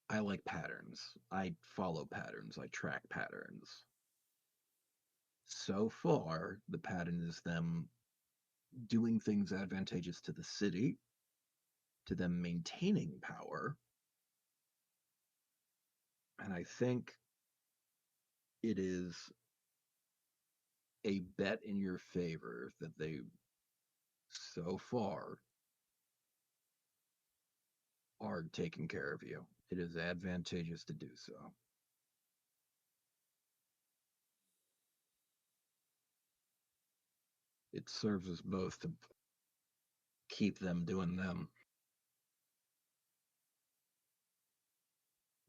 I like patterns. I follow patterns. I track patterns. So far, the pattern is them doing things advantageous to the city, to them maintaining power. And I think it is a bet in your favor that they, so far, are taking care of you. It is advantageous to do so. It serves us both to keep them doing them.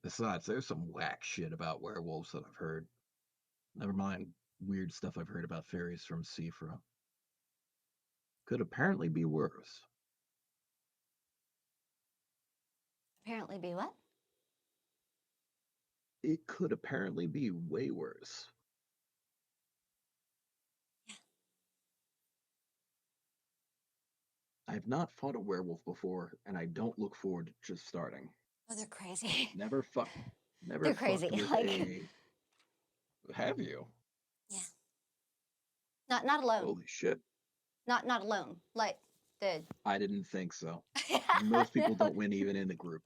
Besides, there's some whack shit about werewolves that I've heard. Never mind weird stuff I've heard about fairies from Seafra. Could apparently be worse. Apparently, be what? It could apparently be way worse. Yeah. I've not fought a werewolf before, and I don't look forward to just starting. Oh, they're crazy. Never fuck, never They're crazy. fucked with Like, a. Have you? yeah, not alone. Holy shit! Not alone. Like the I didn't think so. Most people no, don't win even in the group.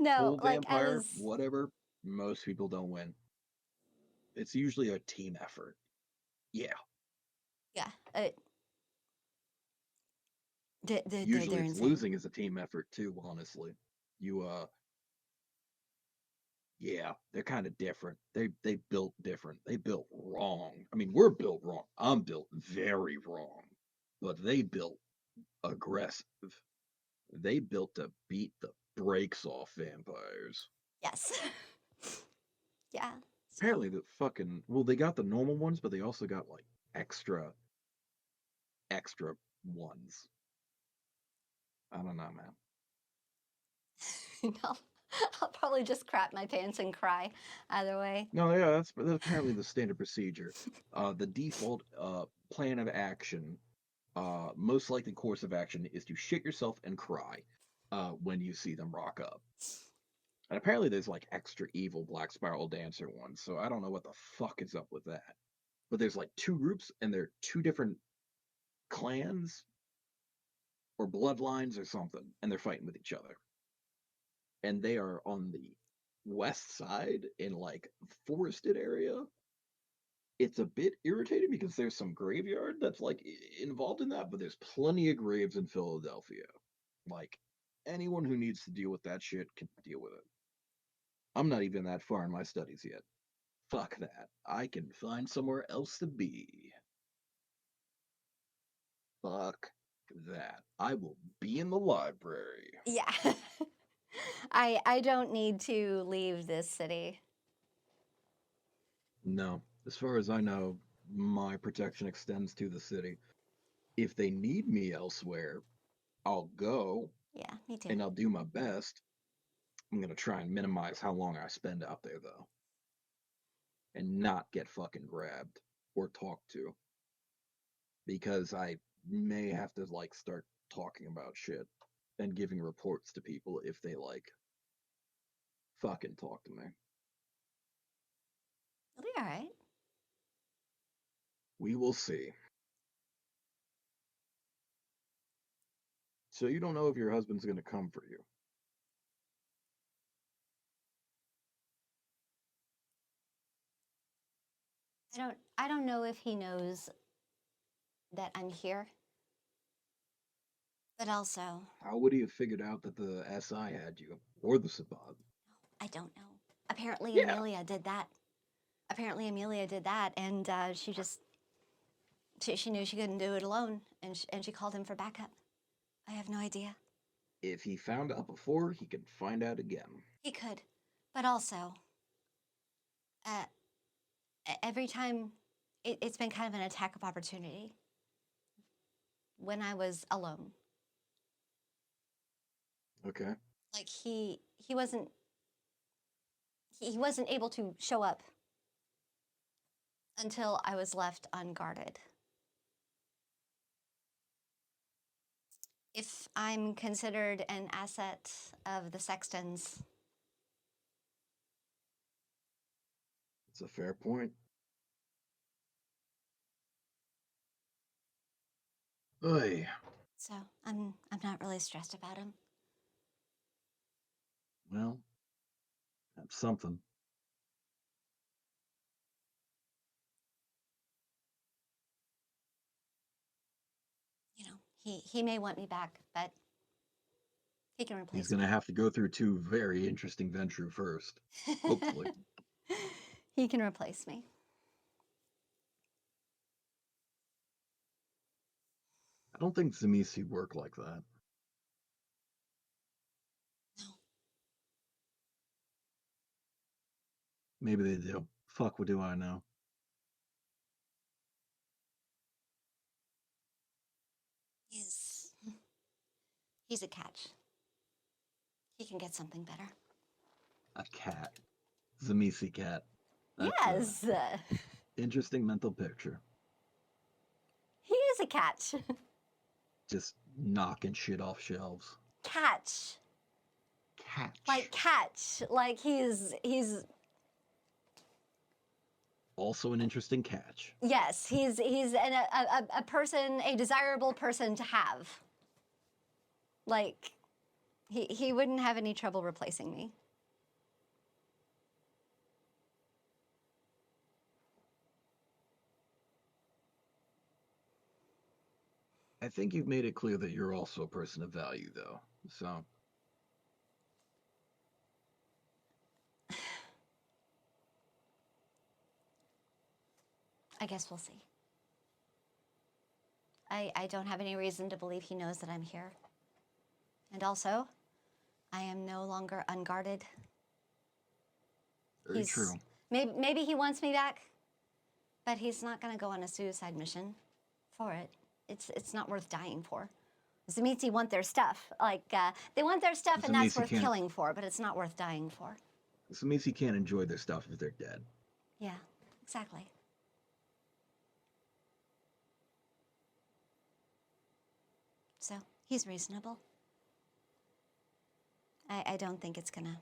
no. Full Like I vampire, was. whatever. Most people don't win. It's usually a team effort. Yeah, Yeah. usually They're it's insane. losing as a team effort too. Honestly, you yeah, they're kind of different. They built different. They built wrong. I mean, we're built wrong. I'm built very wrong, but they built aggressive. They built to beat the brakes off vampires. Yes. Yeah. So Apparently, the fucking well, they got the normal ones, but they also got like extra ones. I don't know, man. you know, I'll probably just crap my pants and cry either way. No, yeah, that's apparently the standard procedure. The default plan of action, most likely course of action, is to shit yourself and cry when you see them rock up. And apparently, there's like extra evil Black Spiral Dancer ones, so I don't know what the fuck is up with that. But there's like two groups, and they're two different clans or bloodlines or something, and they're fighting with each other. And they are on the west side in like forested area. It's a bit irritating because there's some graveyard that's like involved in that, but there's plenty of graves in Philadelphia. Like anyone who needs to deal with that shit can deal with it. I'm not even that far in my studies yet. Fuck that. I can find somewhere else to be. Fuck that. I will be in the library. Yeah. I don't need to leave this city. No, as far as I know, my protection extends to the city. If they need me elsewhere, I'll go Yeah, me too. and I'll do my best. I'm gonna try and minimize how long I spend out there though, and not get fucking grabbed or talked to because I may have to like start talking about shit and giving reports to people if they like fucking talk to me. It'll be all right. We will see. So you don't know if your husband's gonna come for you. I don't know if he knows that I'm here, but also How would he have figured out that the SI had you or the Sabbat? I don't know. Apparently Yeah, Amelia did that. Apparently Amelia did that, and she knew she couldn't do it alone, and she called him for backup. I have no idea. if he found out before, he can find out again. He could, but also, uh, every time it's been kind of an attack of opportunity when I was alone. Okay. Like he wasn't able to show up until I was left unguarded. If I'm considered an asset of the Sextons, It's a fair point. Oy. so I'm not really stressed about him. Well, that's something. He may want me back, but he can He's replace gonna me. have to go through two very interesting ventures first. Hopefully. He can replace me. I don't think Zamisi work like that. No, Maybe they do. Fuck, what do I know? he's he's a catch. He can get something better. A cat. Zamisi cat. That's a Yes, interesting mental picture. he is a catch. Just knocking shit off shelves. Catch. Catch. Catch. Like he's Also an interesting catch. yes, he's a person, a desirable person to have. Like he wouldn't have any trouble replacing me. I think you've made it clear that you're also a person of value, though. So I guess we'll see. I don't have any reason to believe he knows that I'm here. And also, I am no longer unguarded. very true. Maybe he wants me back, but he's not going to go on a suicide mission for it. It's not worth dying for. Tzimisce want their stuff. They want their stuff, and that's Tzimisce worth can't- killing for, but it's not worth dying for. Tzimisce can't enjoy their stuff if they're dead. Yeah, exactly. So he's reasonable. I don't think it's gonna,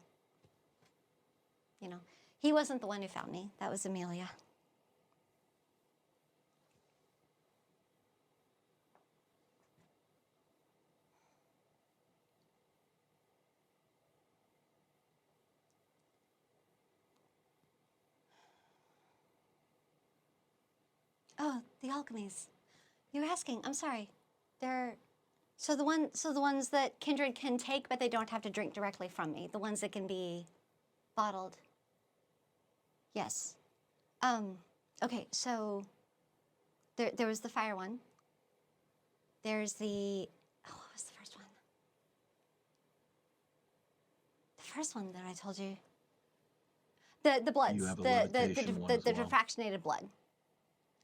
he wasn't the one who found me. That was Amelia. Oh, the alchemies. You were asking. I'm sorry. They're so the ones that Kindred can take, but they don't have to drink directly from me. The ones that can be bottled. Yes. Okay, so there was the fire one. There's the what was the first one? The first one that I told you. The bloods. You have a The levitation one as well. diffractionated blood.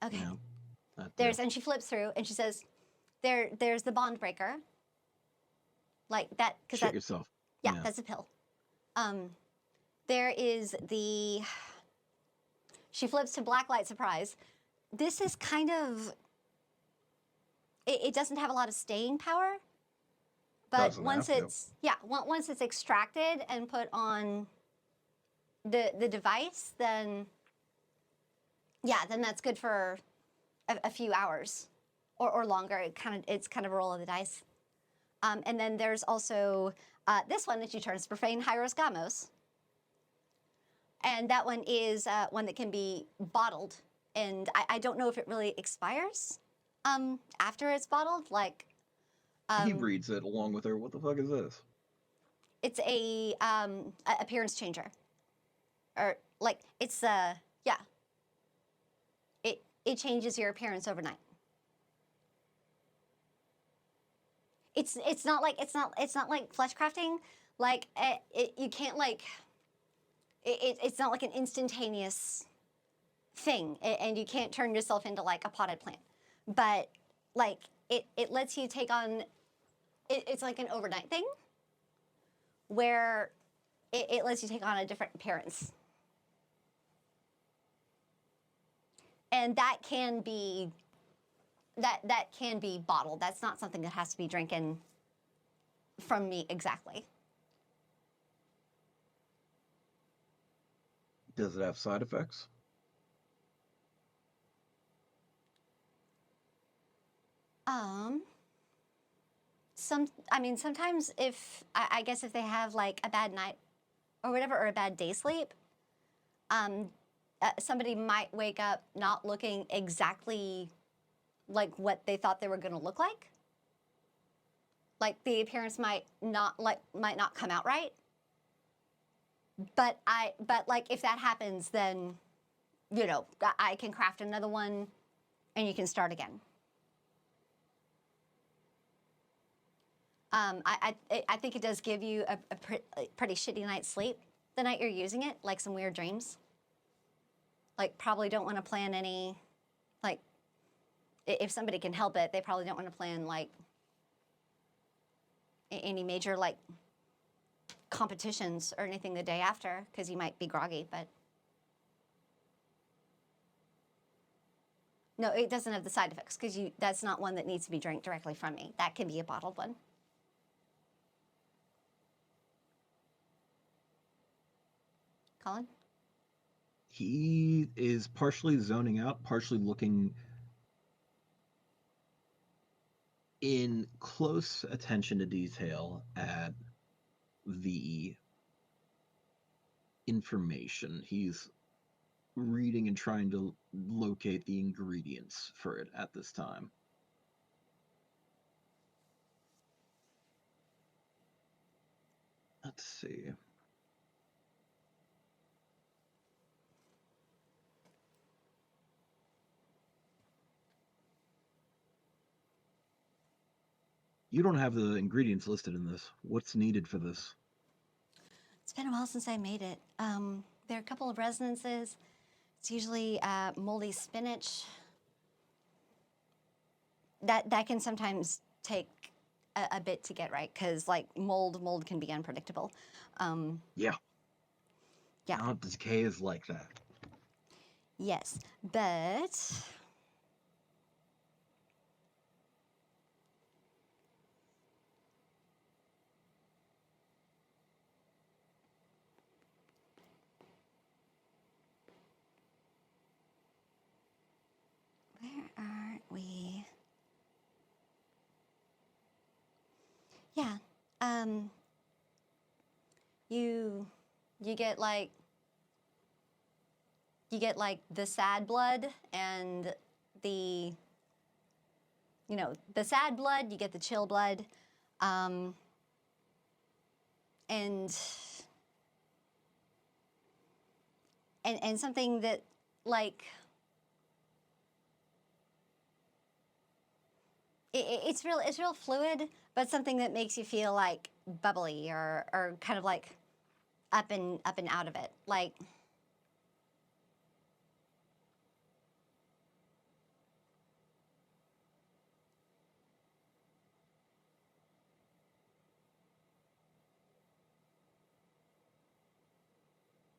Okay. Yeah. And she flips through and she says, there's the bond breaker. Like that, because Shit yourself. Yeah, that's a pill. There is the. She flips to Blacklight Surprise. This is kind of. It doesn't have a lot of staying power, but once it's extracted and put on the device, then that's good for a few hours or longer. It's kind of a roll of the dice. And then there's also this one that you turn as Profane Hyros Gamos. And that one is one that can be bottled. And I don't know if it really expires after it's bottled. He reads it along with her. What the fuck is this? It's a appearance changer. Or it's it changes your appearance overnight. It's not like flesh crafting. You can't it's not like an instantaneous thing, and you can't turn yourself into like a potted plant. But it lets you take on. It's like an overnight thing, where it lets you take on a different appearance, and that can be bottled. That's not something that has to be drinking from me exactly. Does it have side effects? Sometimes if I guess if they have like a bad night or whatever, or a bad day sleep, somebody might wake up not looking exactly like what they thought they were going to look like. Like the appearance might not come out right. But if that happens, then I can craft another one, and you can start again. I think it does give you a pretty shitty night's sleep the night you're using it, like some weird dreams. Like probably don't want to plan any, like if somebody can help it, they probably don't want to plan like any major like competitions or anything the day after, because you might be groggy. But No, it doesn't have the side effects because that's not one that needs to be drank directly from me. That can be a bottled one. Colin? He is partially zoning out, partially looking in close attention to detail at the information. He's reading and trying to locate the ingredients for it at this time. Let's see. You don't have the ingredients listed in this. What's needed for this? It's been a while since I made it. There are a couple of resonances. It's usually moldy spinach. That can sometimes take a bit to get right because like mold can be unpredictable. Yeah. Yeah. Now decay is like that. Yes, but where are we? Yeah. Um, you you get like the sad blood and the the sad blood. You get the chill blood, um, and and something that like it's real fluid, but something that makes you feel like bubbly or kind of like up and out of it. Like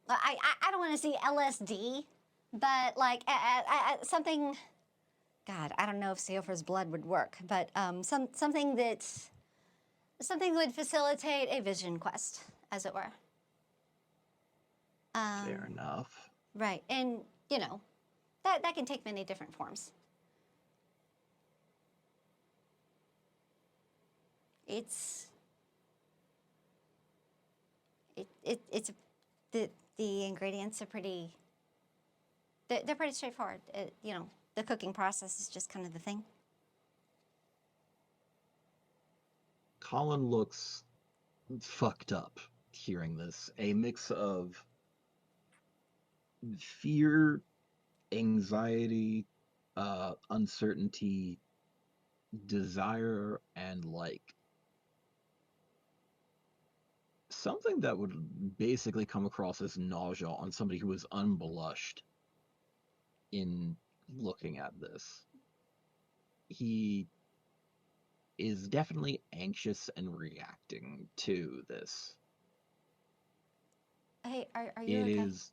I don't want to see LSD, but like something. God, I don't know if Seofor's blood would work, but something that would facilitate a vision quest, as it were. Fair enough. Right, and you know that can take many different forms. It's it's the ingredients are pretty. They're pretty straightforward. The cooking process is just kind of the thing. Colin looks fucked up hearing this. A mix of fear, anxiety, uncertainty, desire, and like something that would basically come across as nausea on somebody who was unblushed in looking at this. He is definitely anxious and reacting to this. Hey, are you It okay? is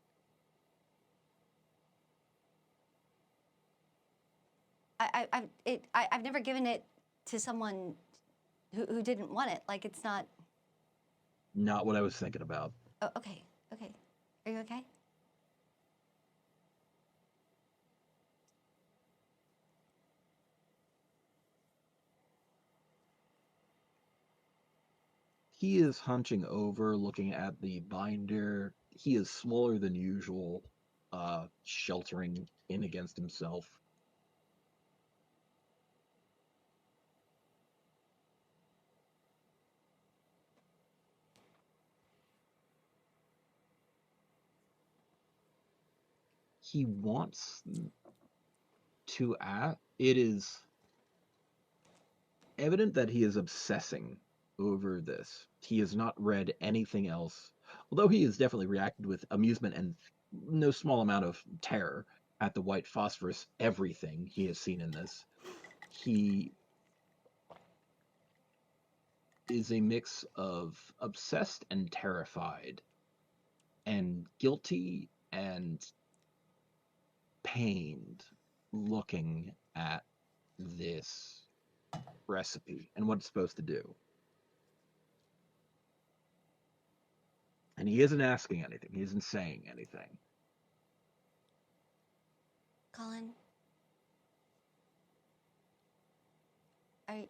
I've never given it to someone who didn't want it. Like it's not. not what I was thinking about. Oh, okay, okay. Are you okay? He is hunching over, looking at the binder. He is smaller than usual, sheltering in against himself. He wants to act. It is evident that he is obsessing over this. He has not read anything else, although he has definitely reacted with amusement and no small amount of terror at the white phosphorus everything he has seen in this. He is a mix of obsessed and terrified and guilty and pained looking at this recipe and what it's supposed to do. And he isn't asking anything. He isn't saying anything. Colin,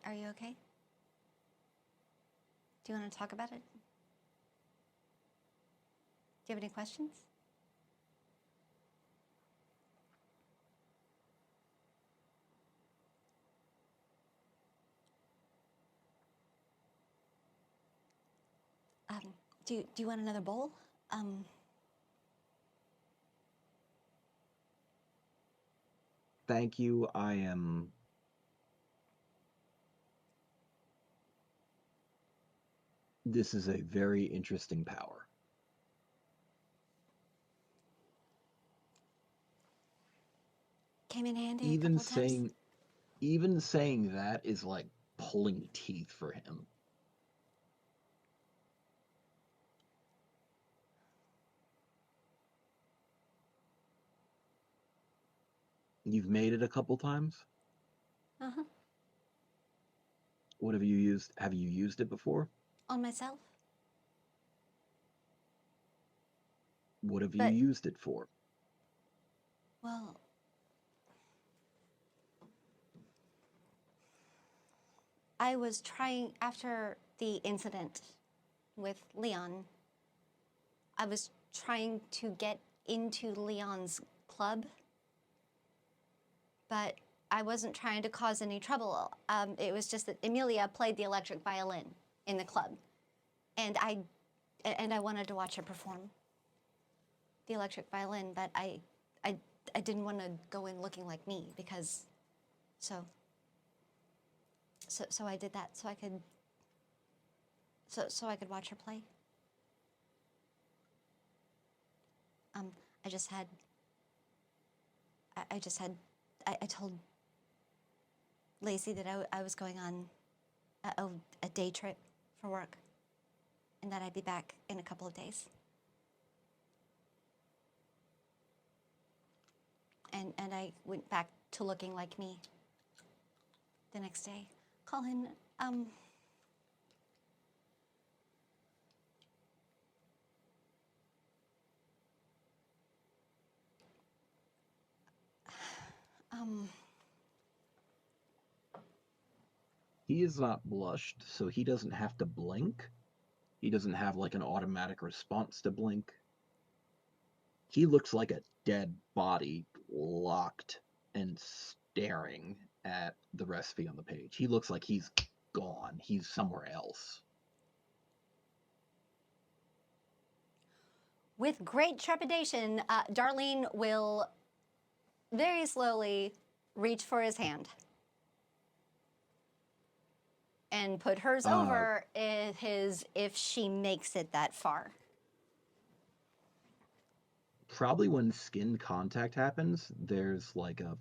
are you okay? Do you want to talk about it? Do you have any questions? Um, do you want another bowl? Um, Thank you. I am. This is a very interesting power. Came in handy a Even couple of times. saying even saying that is like pulling teeth for him. You've made it a couple times? Uh-huh. What have you used? Have you used it before? On myself. What have you But, used it for? well, I was trying, after the incident with Leon, I was trying to get into Leon's club, but I wasn't trying to cause any trouble. It was just that Emilia played the electric violin in the club, and I wanted to watch her perform the electric violin, but I, I didn't want to go in looking like me because, so I did that so I could watch her play. Um, I just had, I just had, I told Lacey that I was going on a day trip for work and that I'd be back in a couple of days. And I went back to looking like me the next day. Colin, um, He is not blushed, so he doesn't have to blink. He doesn't have like an automatic response to blink. He looks like a dead body locked and staring at the recipe on the page. He looks like he's gone. He's somewhere else. with great trepidation, Darlene will very slowly reach for his hand and put hers Uh, over his if she makes it that far. Probably when skin contact happens, there's like a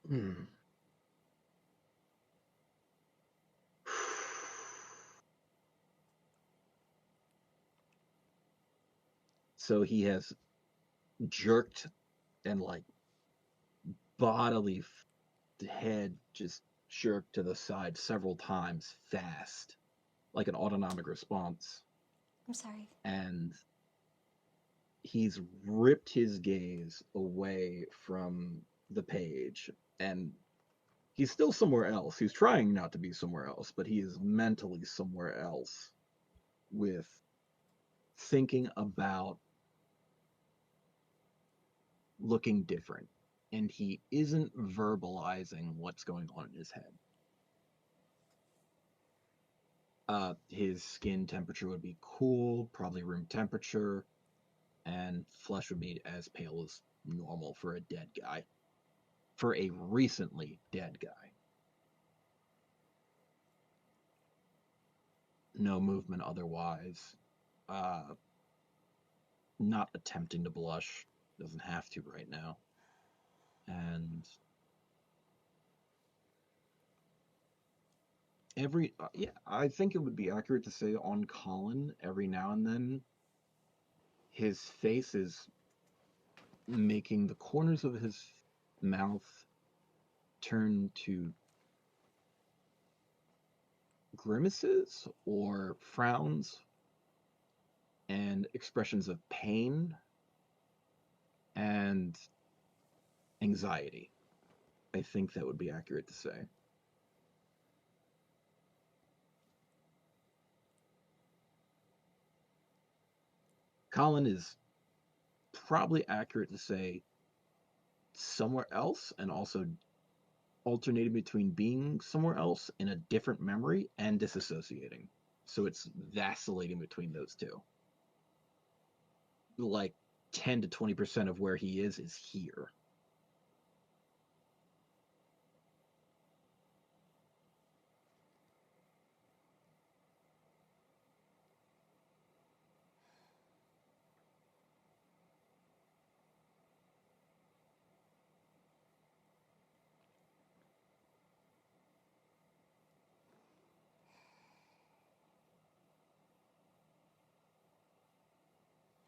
hmm. So he has jerked and like bodily head just jerked to the side several times fast, like an autonomic response. I'm sorry. And he's ripped his gaze away from the page and he's still somewhere else. He's trying not to be somewhere else, but he is mentally somewhere else with thinking about looking different. And he isn't verbalizing what's going on in his head. His skin temperature would be cool, probably room temperature, and flesh would be as pale as normal for a dead guy. For a recently dead guy. No movement otherwise. Uh, Not attempting to blush. Doesn't have to right now. And yeah, I think it would be accurate to say on Colin every now and then his face is making the corners of his mouth turn to grimaces or frowns and expressions of pain and anxiety. I think that would be accurate to say. Colin is probably accurate to say somewhere else and also alternating between being somewhere else in a different memory and disassociating. So it's vacillating between those two. Like 10 to 20% of where he is here.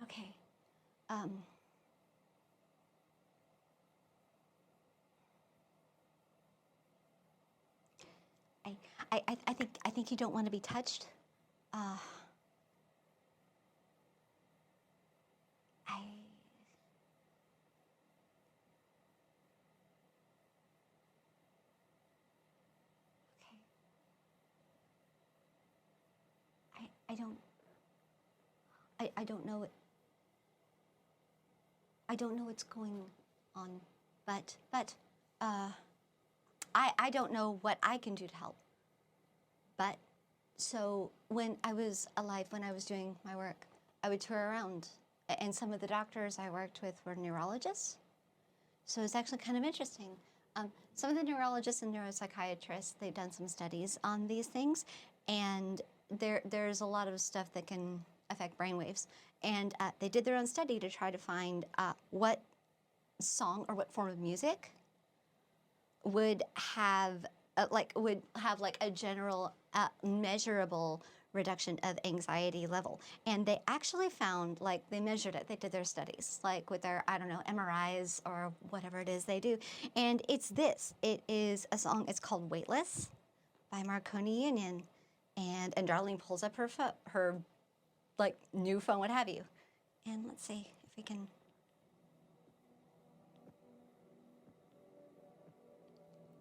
Okay. Um, I, I think you don't want to be touched. Uh, I, okay. I don't, I don't know. I don't know what's going on, but, uh, I don't know what I can do to help. But, so when I was alive, when I was doing my work, I would tour around, and some of the doctors I worked with were neurologists. So it's actually kind of interesting. Some of the neurologists and neuropsychiatrists, they've done some studies on these things, and there's a lot of stuff that can affect brainwaves. And they did their own study to try to find what song or what form of music would have like a general measurable reduction of anxiety level. And they actually found, like, they measured it, they did their studies, like with their, I don't know, MRIs or whatever it is they do. And it's this, it is a song, it's called Weightless by Marconi Union. And Darlene pulls up her like new phone, what have you. And let's see if we can.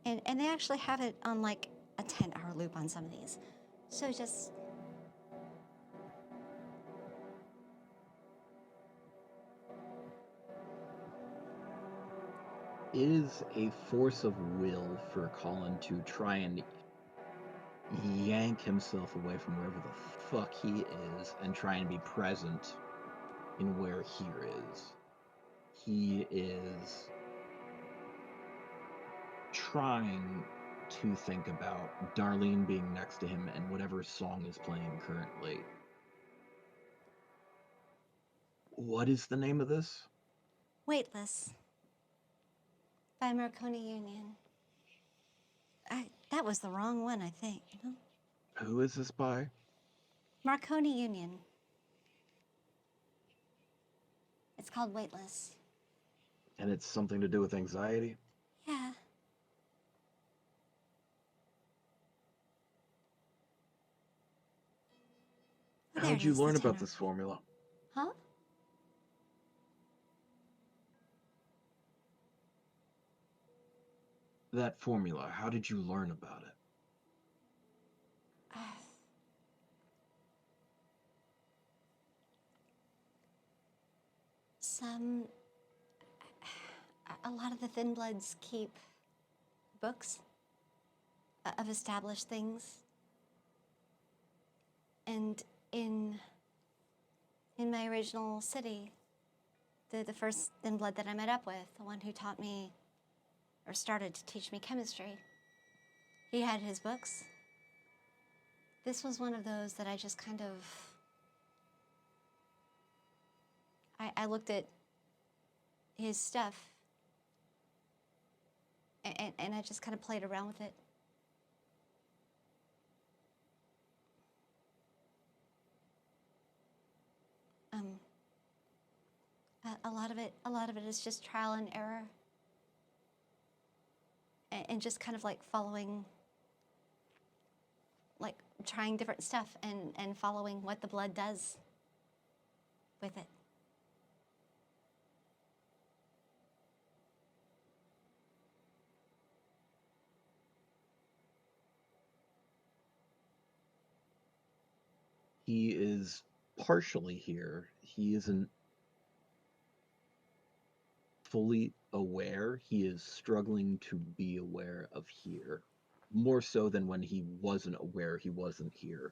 And they actually have it on like a 10-hour loop on some of these. So just. Is a force of will for Colin to try and yank himself away from wherever the fuck he is and try and be present in where here is. He is trying to think about Darlene being next to him and whatever song is playing currently. What is the name of this? Weightless by Marconi Union. That was the wrong one, I think. No? Who is this by? Marconi Union. It's called Weightless. And it's something to do with anxiety? Yeah. Oh, there How'd it you is, the learn about tenor. this formula? Huh? That formula, how did you learn about it? Some. A lot of the Thin Bloods keep books of established things. And in my original city, the first Thin Blood that I met up with, the one who taught me or started to teach me chemistry, he had his books. This was one of those that I just kind of, I looked at his stuff and I just kind of played around with it. Um, a lot of it is just trial and error, and just kind of like following, like trying different stuff and following what the blood does with it. He is partially here. He isn't fully aware. He is struggling to be aware of here. More so than when he wasn't aware he wasn't here.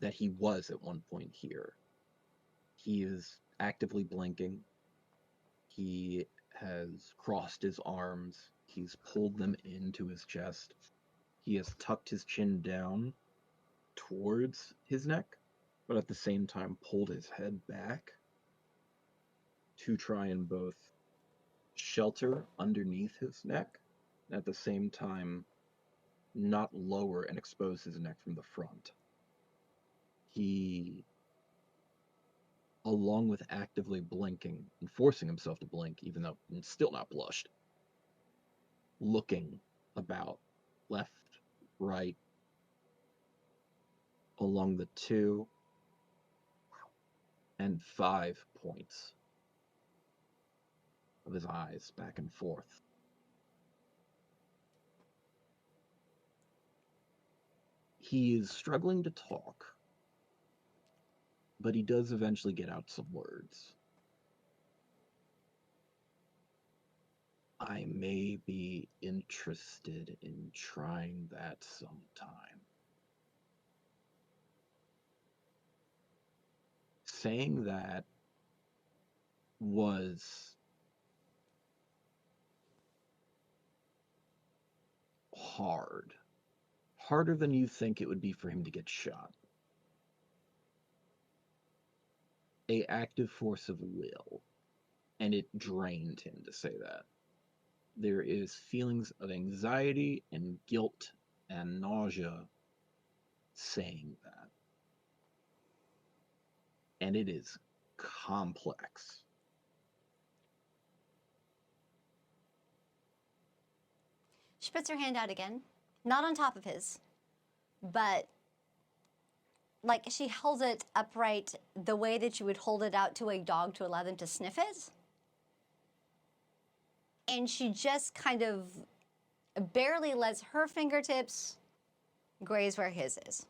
That he was at one point here. He is actively blinking. He has crossed his arms. He's pulled them into his chest. He has tucked his chin down towards his neck, but at the same time pulled his head back to try and both shelter underneath his neck, and at the same time not lower and expose his neck from the front. He, along with actively blinking and forcing himself to blink, even though he's still not blushed, looking about left, right, along the 2 and 5 points of his eyes back and forth. He is struggling to talk, but he does eventually get out some words. I may be interested in trying that sometime. Saying that was hard. Harder than you think it would be for him to get shot. A active force of will, and it drained him to say that. There is feelings of anxiety and guilt and nausea saying that. And it is complex. She puts her hand out again, not on top of his, but like she holds it upright the way that you would hold it out to a dog to allow them to sniff it. And she just kind of barely lets her fingertips graze where his is.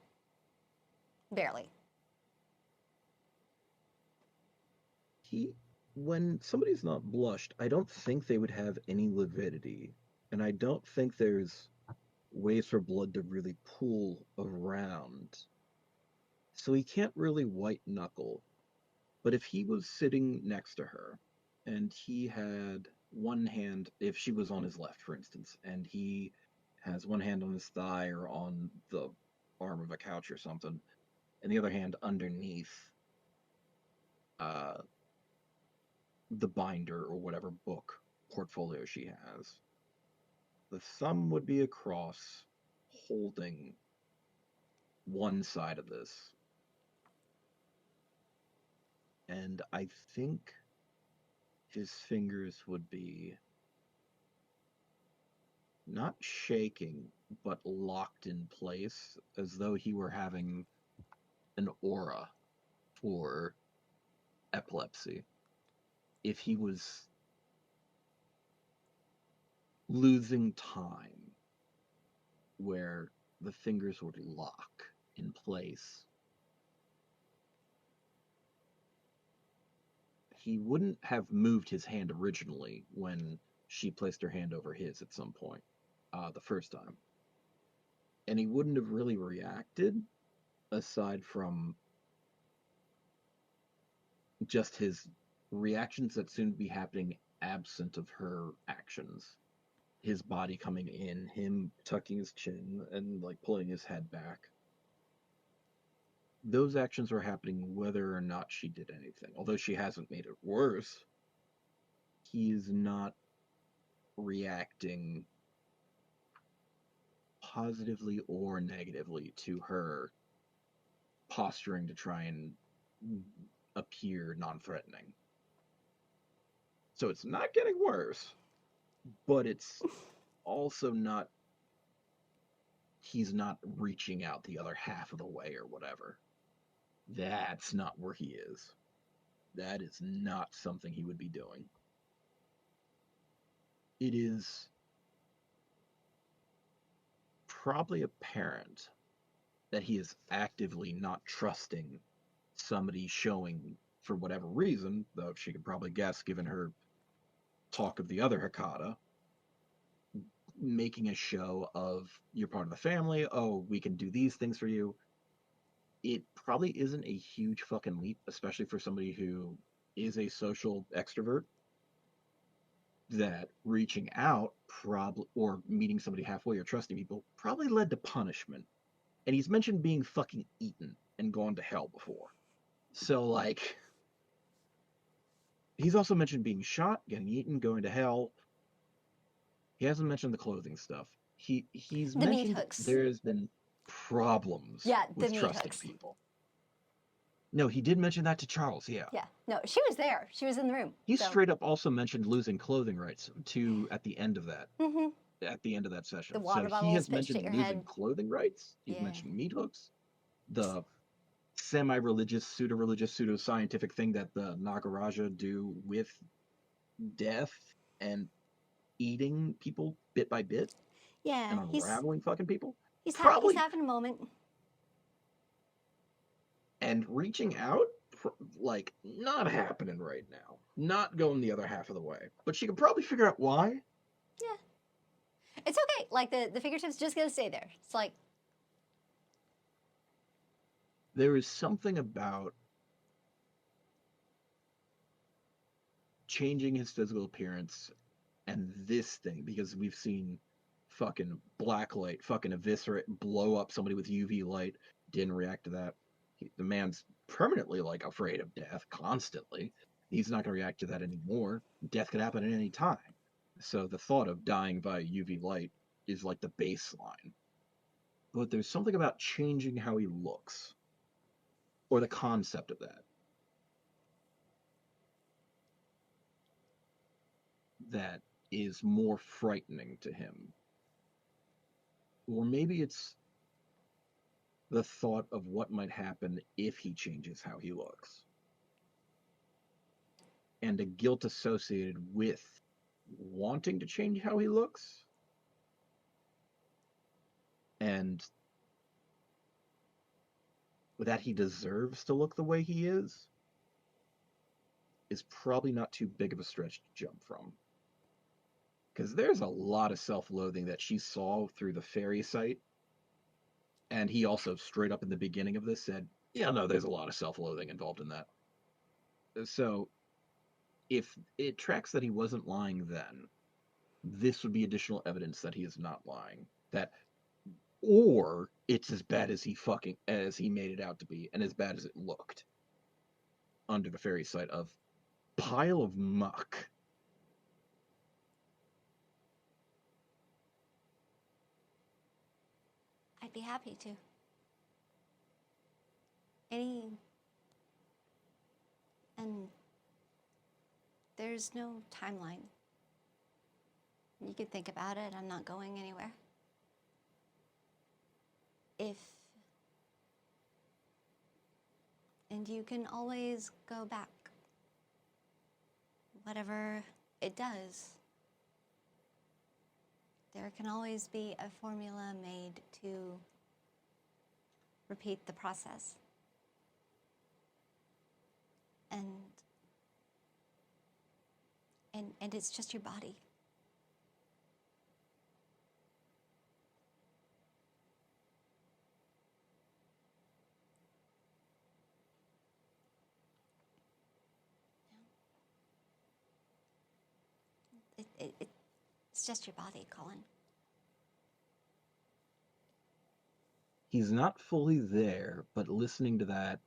Barely. When somebody's not blushed, I don't think they would have any lividity. And I don't think there's ways for blood to really pool around. So he can't really white knuckle. But if he was sitting next to her and he had one hand, if she was on his left, for instance, and he has one hand on his thigh or on the arm of a couch or something, and the other hand underneath uh, the binder or whatever book portfolio she has, the thumb would be across holding one side of this. And I think his fingers would be not shaking, but locked in place as though he were having an aura for epilepsy. If he was losing time, where the fingers would lock in place, he wouldn't have moved his hand originally when she placed her hand over his at some point, the first time. And he wouldn't have really reacted aside from just his reactions that seemed to be happening absent of her actions. His body coming in, him tucking his chin and like pulling his head back. Those actions are happening whether or not she did anything. Although she hasn't made it worse, he is not reacting positively or negatively to her posturing to try and appear non-threatening. So it's not getting worse, but it's also not, he's not reaching out the other half of the way or whatever. That's not where he is. That is not something he would be doing. It is probably apparent that he is actively not trusting somebody showing, for whatever reason, though she could probably guess given her talk of the other Hakata, making a show of you're part of the family, oh, we can do these things for you. It probably isn't a huge fucking leap, especially for somebody who is a social extrovert, that reaching out probably or meeting somebody halfway or trusting people probably led to punishment. And he's mentioned being fucking eaten and gone to hell before. So like he's also mentioned being shot, getting eaten, going to hell. He hasn't mentioned the clothing stuff. He's The meat mentioned hooks. there's been problems Yeah, the with meat trusting hooks. people. No, he did mention that to Charles, yeah. Yeah. No, she was there. She was in the room. He So. straight up also mentioned losing clothing rights to at the end of that. Mm-hmm. At the end of that The session. So water he bottle was has pitched at mentioned your losing head. clothing rights. He's Yeah. mentioned meat hooks, the semi-religious, pseudo-religious, pseudo-scientific thing that the Nagaraja do with death and eating people bit by bit Yeah. and unraveling fucking people. He's Probably, having a moment. and reaching out, like, not happening right now. Not going the other half of the way. But she could probably figure out why. Yeah. It's okay. Like the fingertips just gonna stay there. It's like There is something about changing his physical appearance and this thing, because we've seen fucking blacklight, fucking eviscerate, blow up somebody with UV light, didn't react to that. The man's permanently like afraid of death constantly. He's not going to react to that anymore. Death could happen at any time. So the thought of dying by UV light is like the baseline. But there's something about changing how he looks, or the concept of that, that is more frightening to him. Or maybe it's the thought of what might happen if he changes how he looks, and the guilt associated with wanting to change how he looks, and that he deserves to look the way he is probably not too big of a stretch to jump from. Because there's a lot of self-loathing that she saw through the fairy site, and he also straight up in the beginning of this said, yeah, no, there's a lot of self-loathing involved in that. So if it tracks that he wasn't lying then, this would be additional evidence that he is not lying. That, or it's as bad as he made it out to be, and as bad as it looked under the fairy site of pile of muck. I'd be happy to. Any and there's no timeline. You could think about it. I'm not going anywhere. If and you can always go back. Whatever it does, there can always be a formula made to repeat the process. And it's just your body. It's just your body, Colin. He's not fully there, but listening to that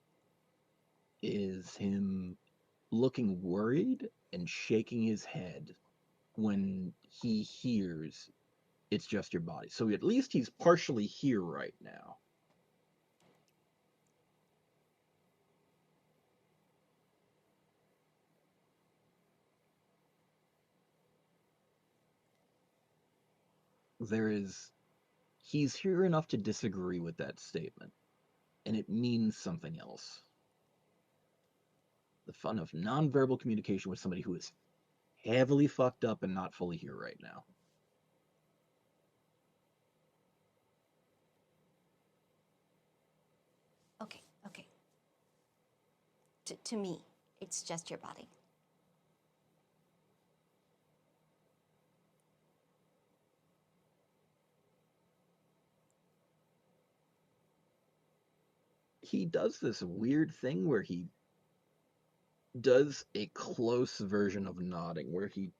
is him looking worried and shaking his head when he hears it's just your body. So at least he's partially here right now. he's here enough to disagree with that statement, and it means something else. The fun of nonverbal communication with somebody who is heavily fucked up and not fully here right now. Okay, okay. To me, it's just your body. He does this weird thing where he does a close version of nodding, where he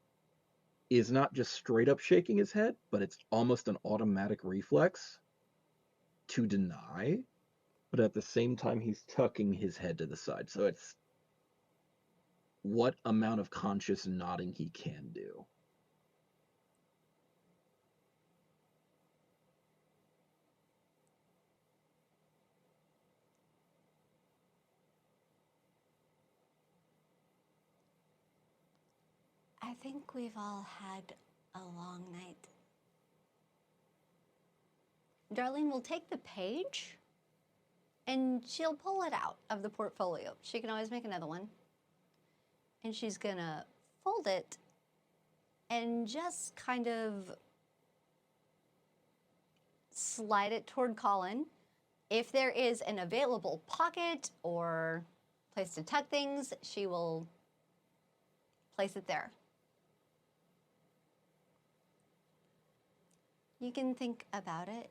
is not just straight up shaking his head, but it's almost an automatic reflex to deny, but at the same time, he's tucking his head to the side. So it's what amount of conscious nodding he can do. I think we've all had a long night. Darlene will take the page and she'll pull it out of the portfolio. She can always make another one. And she's gonna fold it and just kind of slide it toward Colin. If there is an available pocket or place to tuck things, she will place it there. You can think about it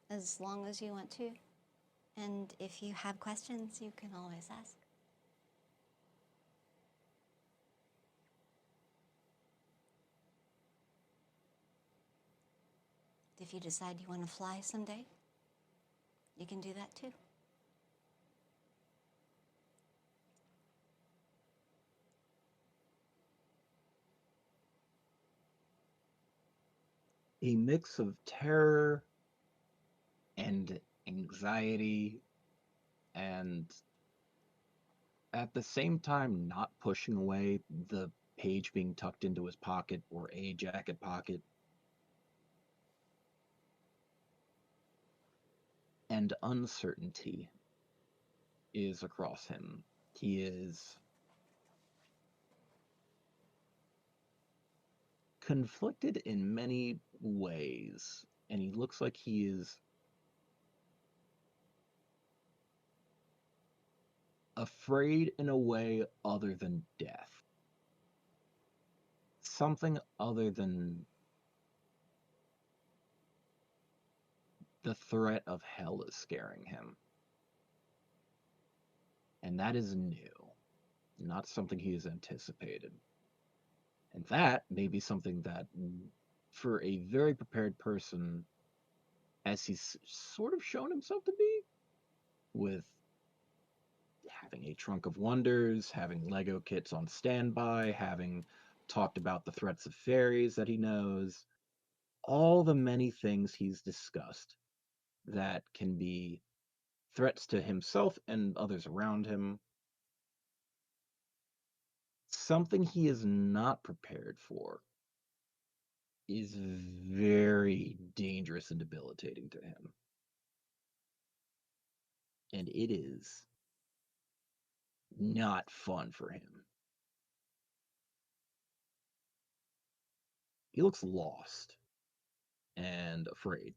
as long as you want to. And if you have questions, you can always ask. If you decide you want to fly someday, you can do that too. A mix of terror and anxiety, and at the same time, not pushing away the page being tucked into his pocket or a jacket pocket, and uncertainty is across him. He is conflicted in many ways, and he looks like he is afraid in a way other than death. Something other than the threat of hell is scaring him. And that is new, not something he has anticipated. And that may be something that, for a very prepared person, as he's sort of shown himself to be, with having a trunk of wonders, having Lego kits on standby, having talked about the threats of fairies that he knows, all the many things he's discussed that can be threats to himself and others around him. Something he is not prepared for is very dangerous and debilitating to him. And it is not fun for him. He looks lost and afraid.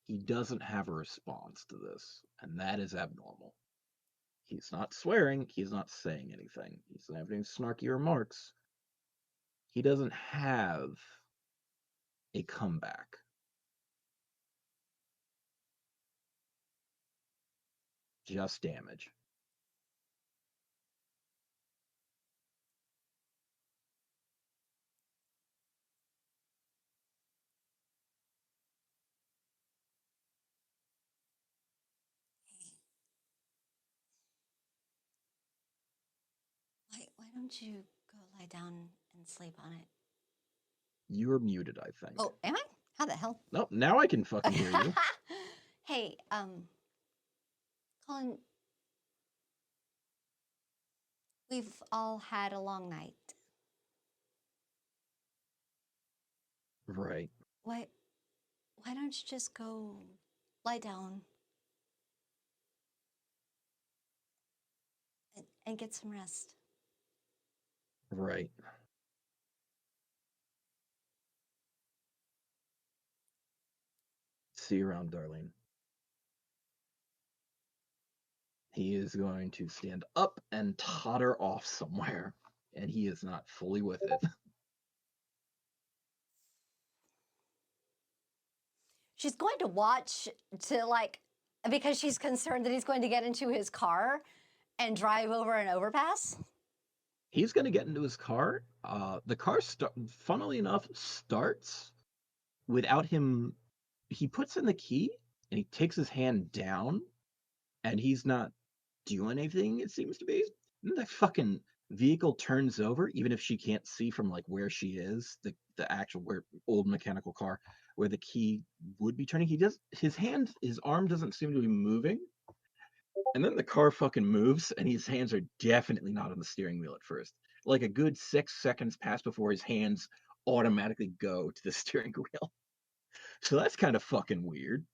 He doesn't have a response to this, and that is abnormal. He's not swearing, he's not saying anything, he's not having snarky remarks. He doesn't have a comeback. Just damage. Why don't you go lie down and sleep on it? You're muted, I think. Oh, am I? How the hell? Nope, now I can fucking hear you. Hey, Colin, we've all had a long night. Right. Why why don't you just go lie down and get some rest? Right. See you around, Darlene. He is going to stand up and totter off somewhere, and he is not fully with it. She's going to watch to like because she's concerned that he's going to get into his car and drive over an overpass. He's going to get into his car. The car, funnily enough, starts without him. He puts in the key and he takes his hand down, and he's not doing anything. It seems to be. And the fucking vehicle turns over, even if she can't see from like where she is, the actual where old mechanical car where the key would be turning. He does his arm doesn't seem to be moving. And then the car fucking moves, and his hands are definitely not on the steering wheel at first. Like a good 6 seconds pass before his hands automatically go to the steering wheel. So that's kind of fucking weird.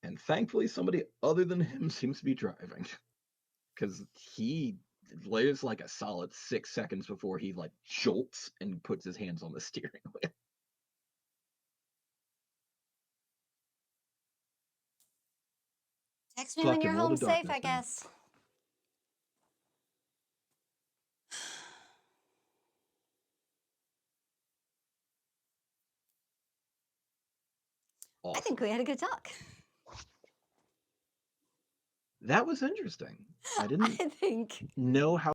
And thankfully, somebody other than him seems to be driving. Because he there's like a solid 6 seconds before he like jolts and puts his hands on the steering wheel. Text me when Fucking you're world home of safe, darkness, I man. guess. I think Awesome. we had a good talk. That was interesting. I didn't I think know how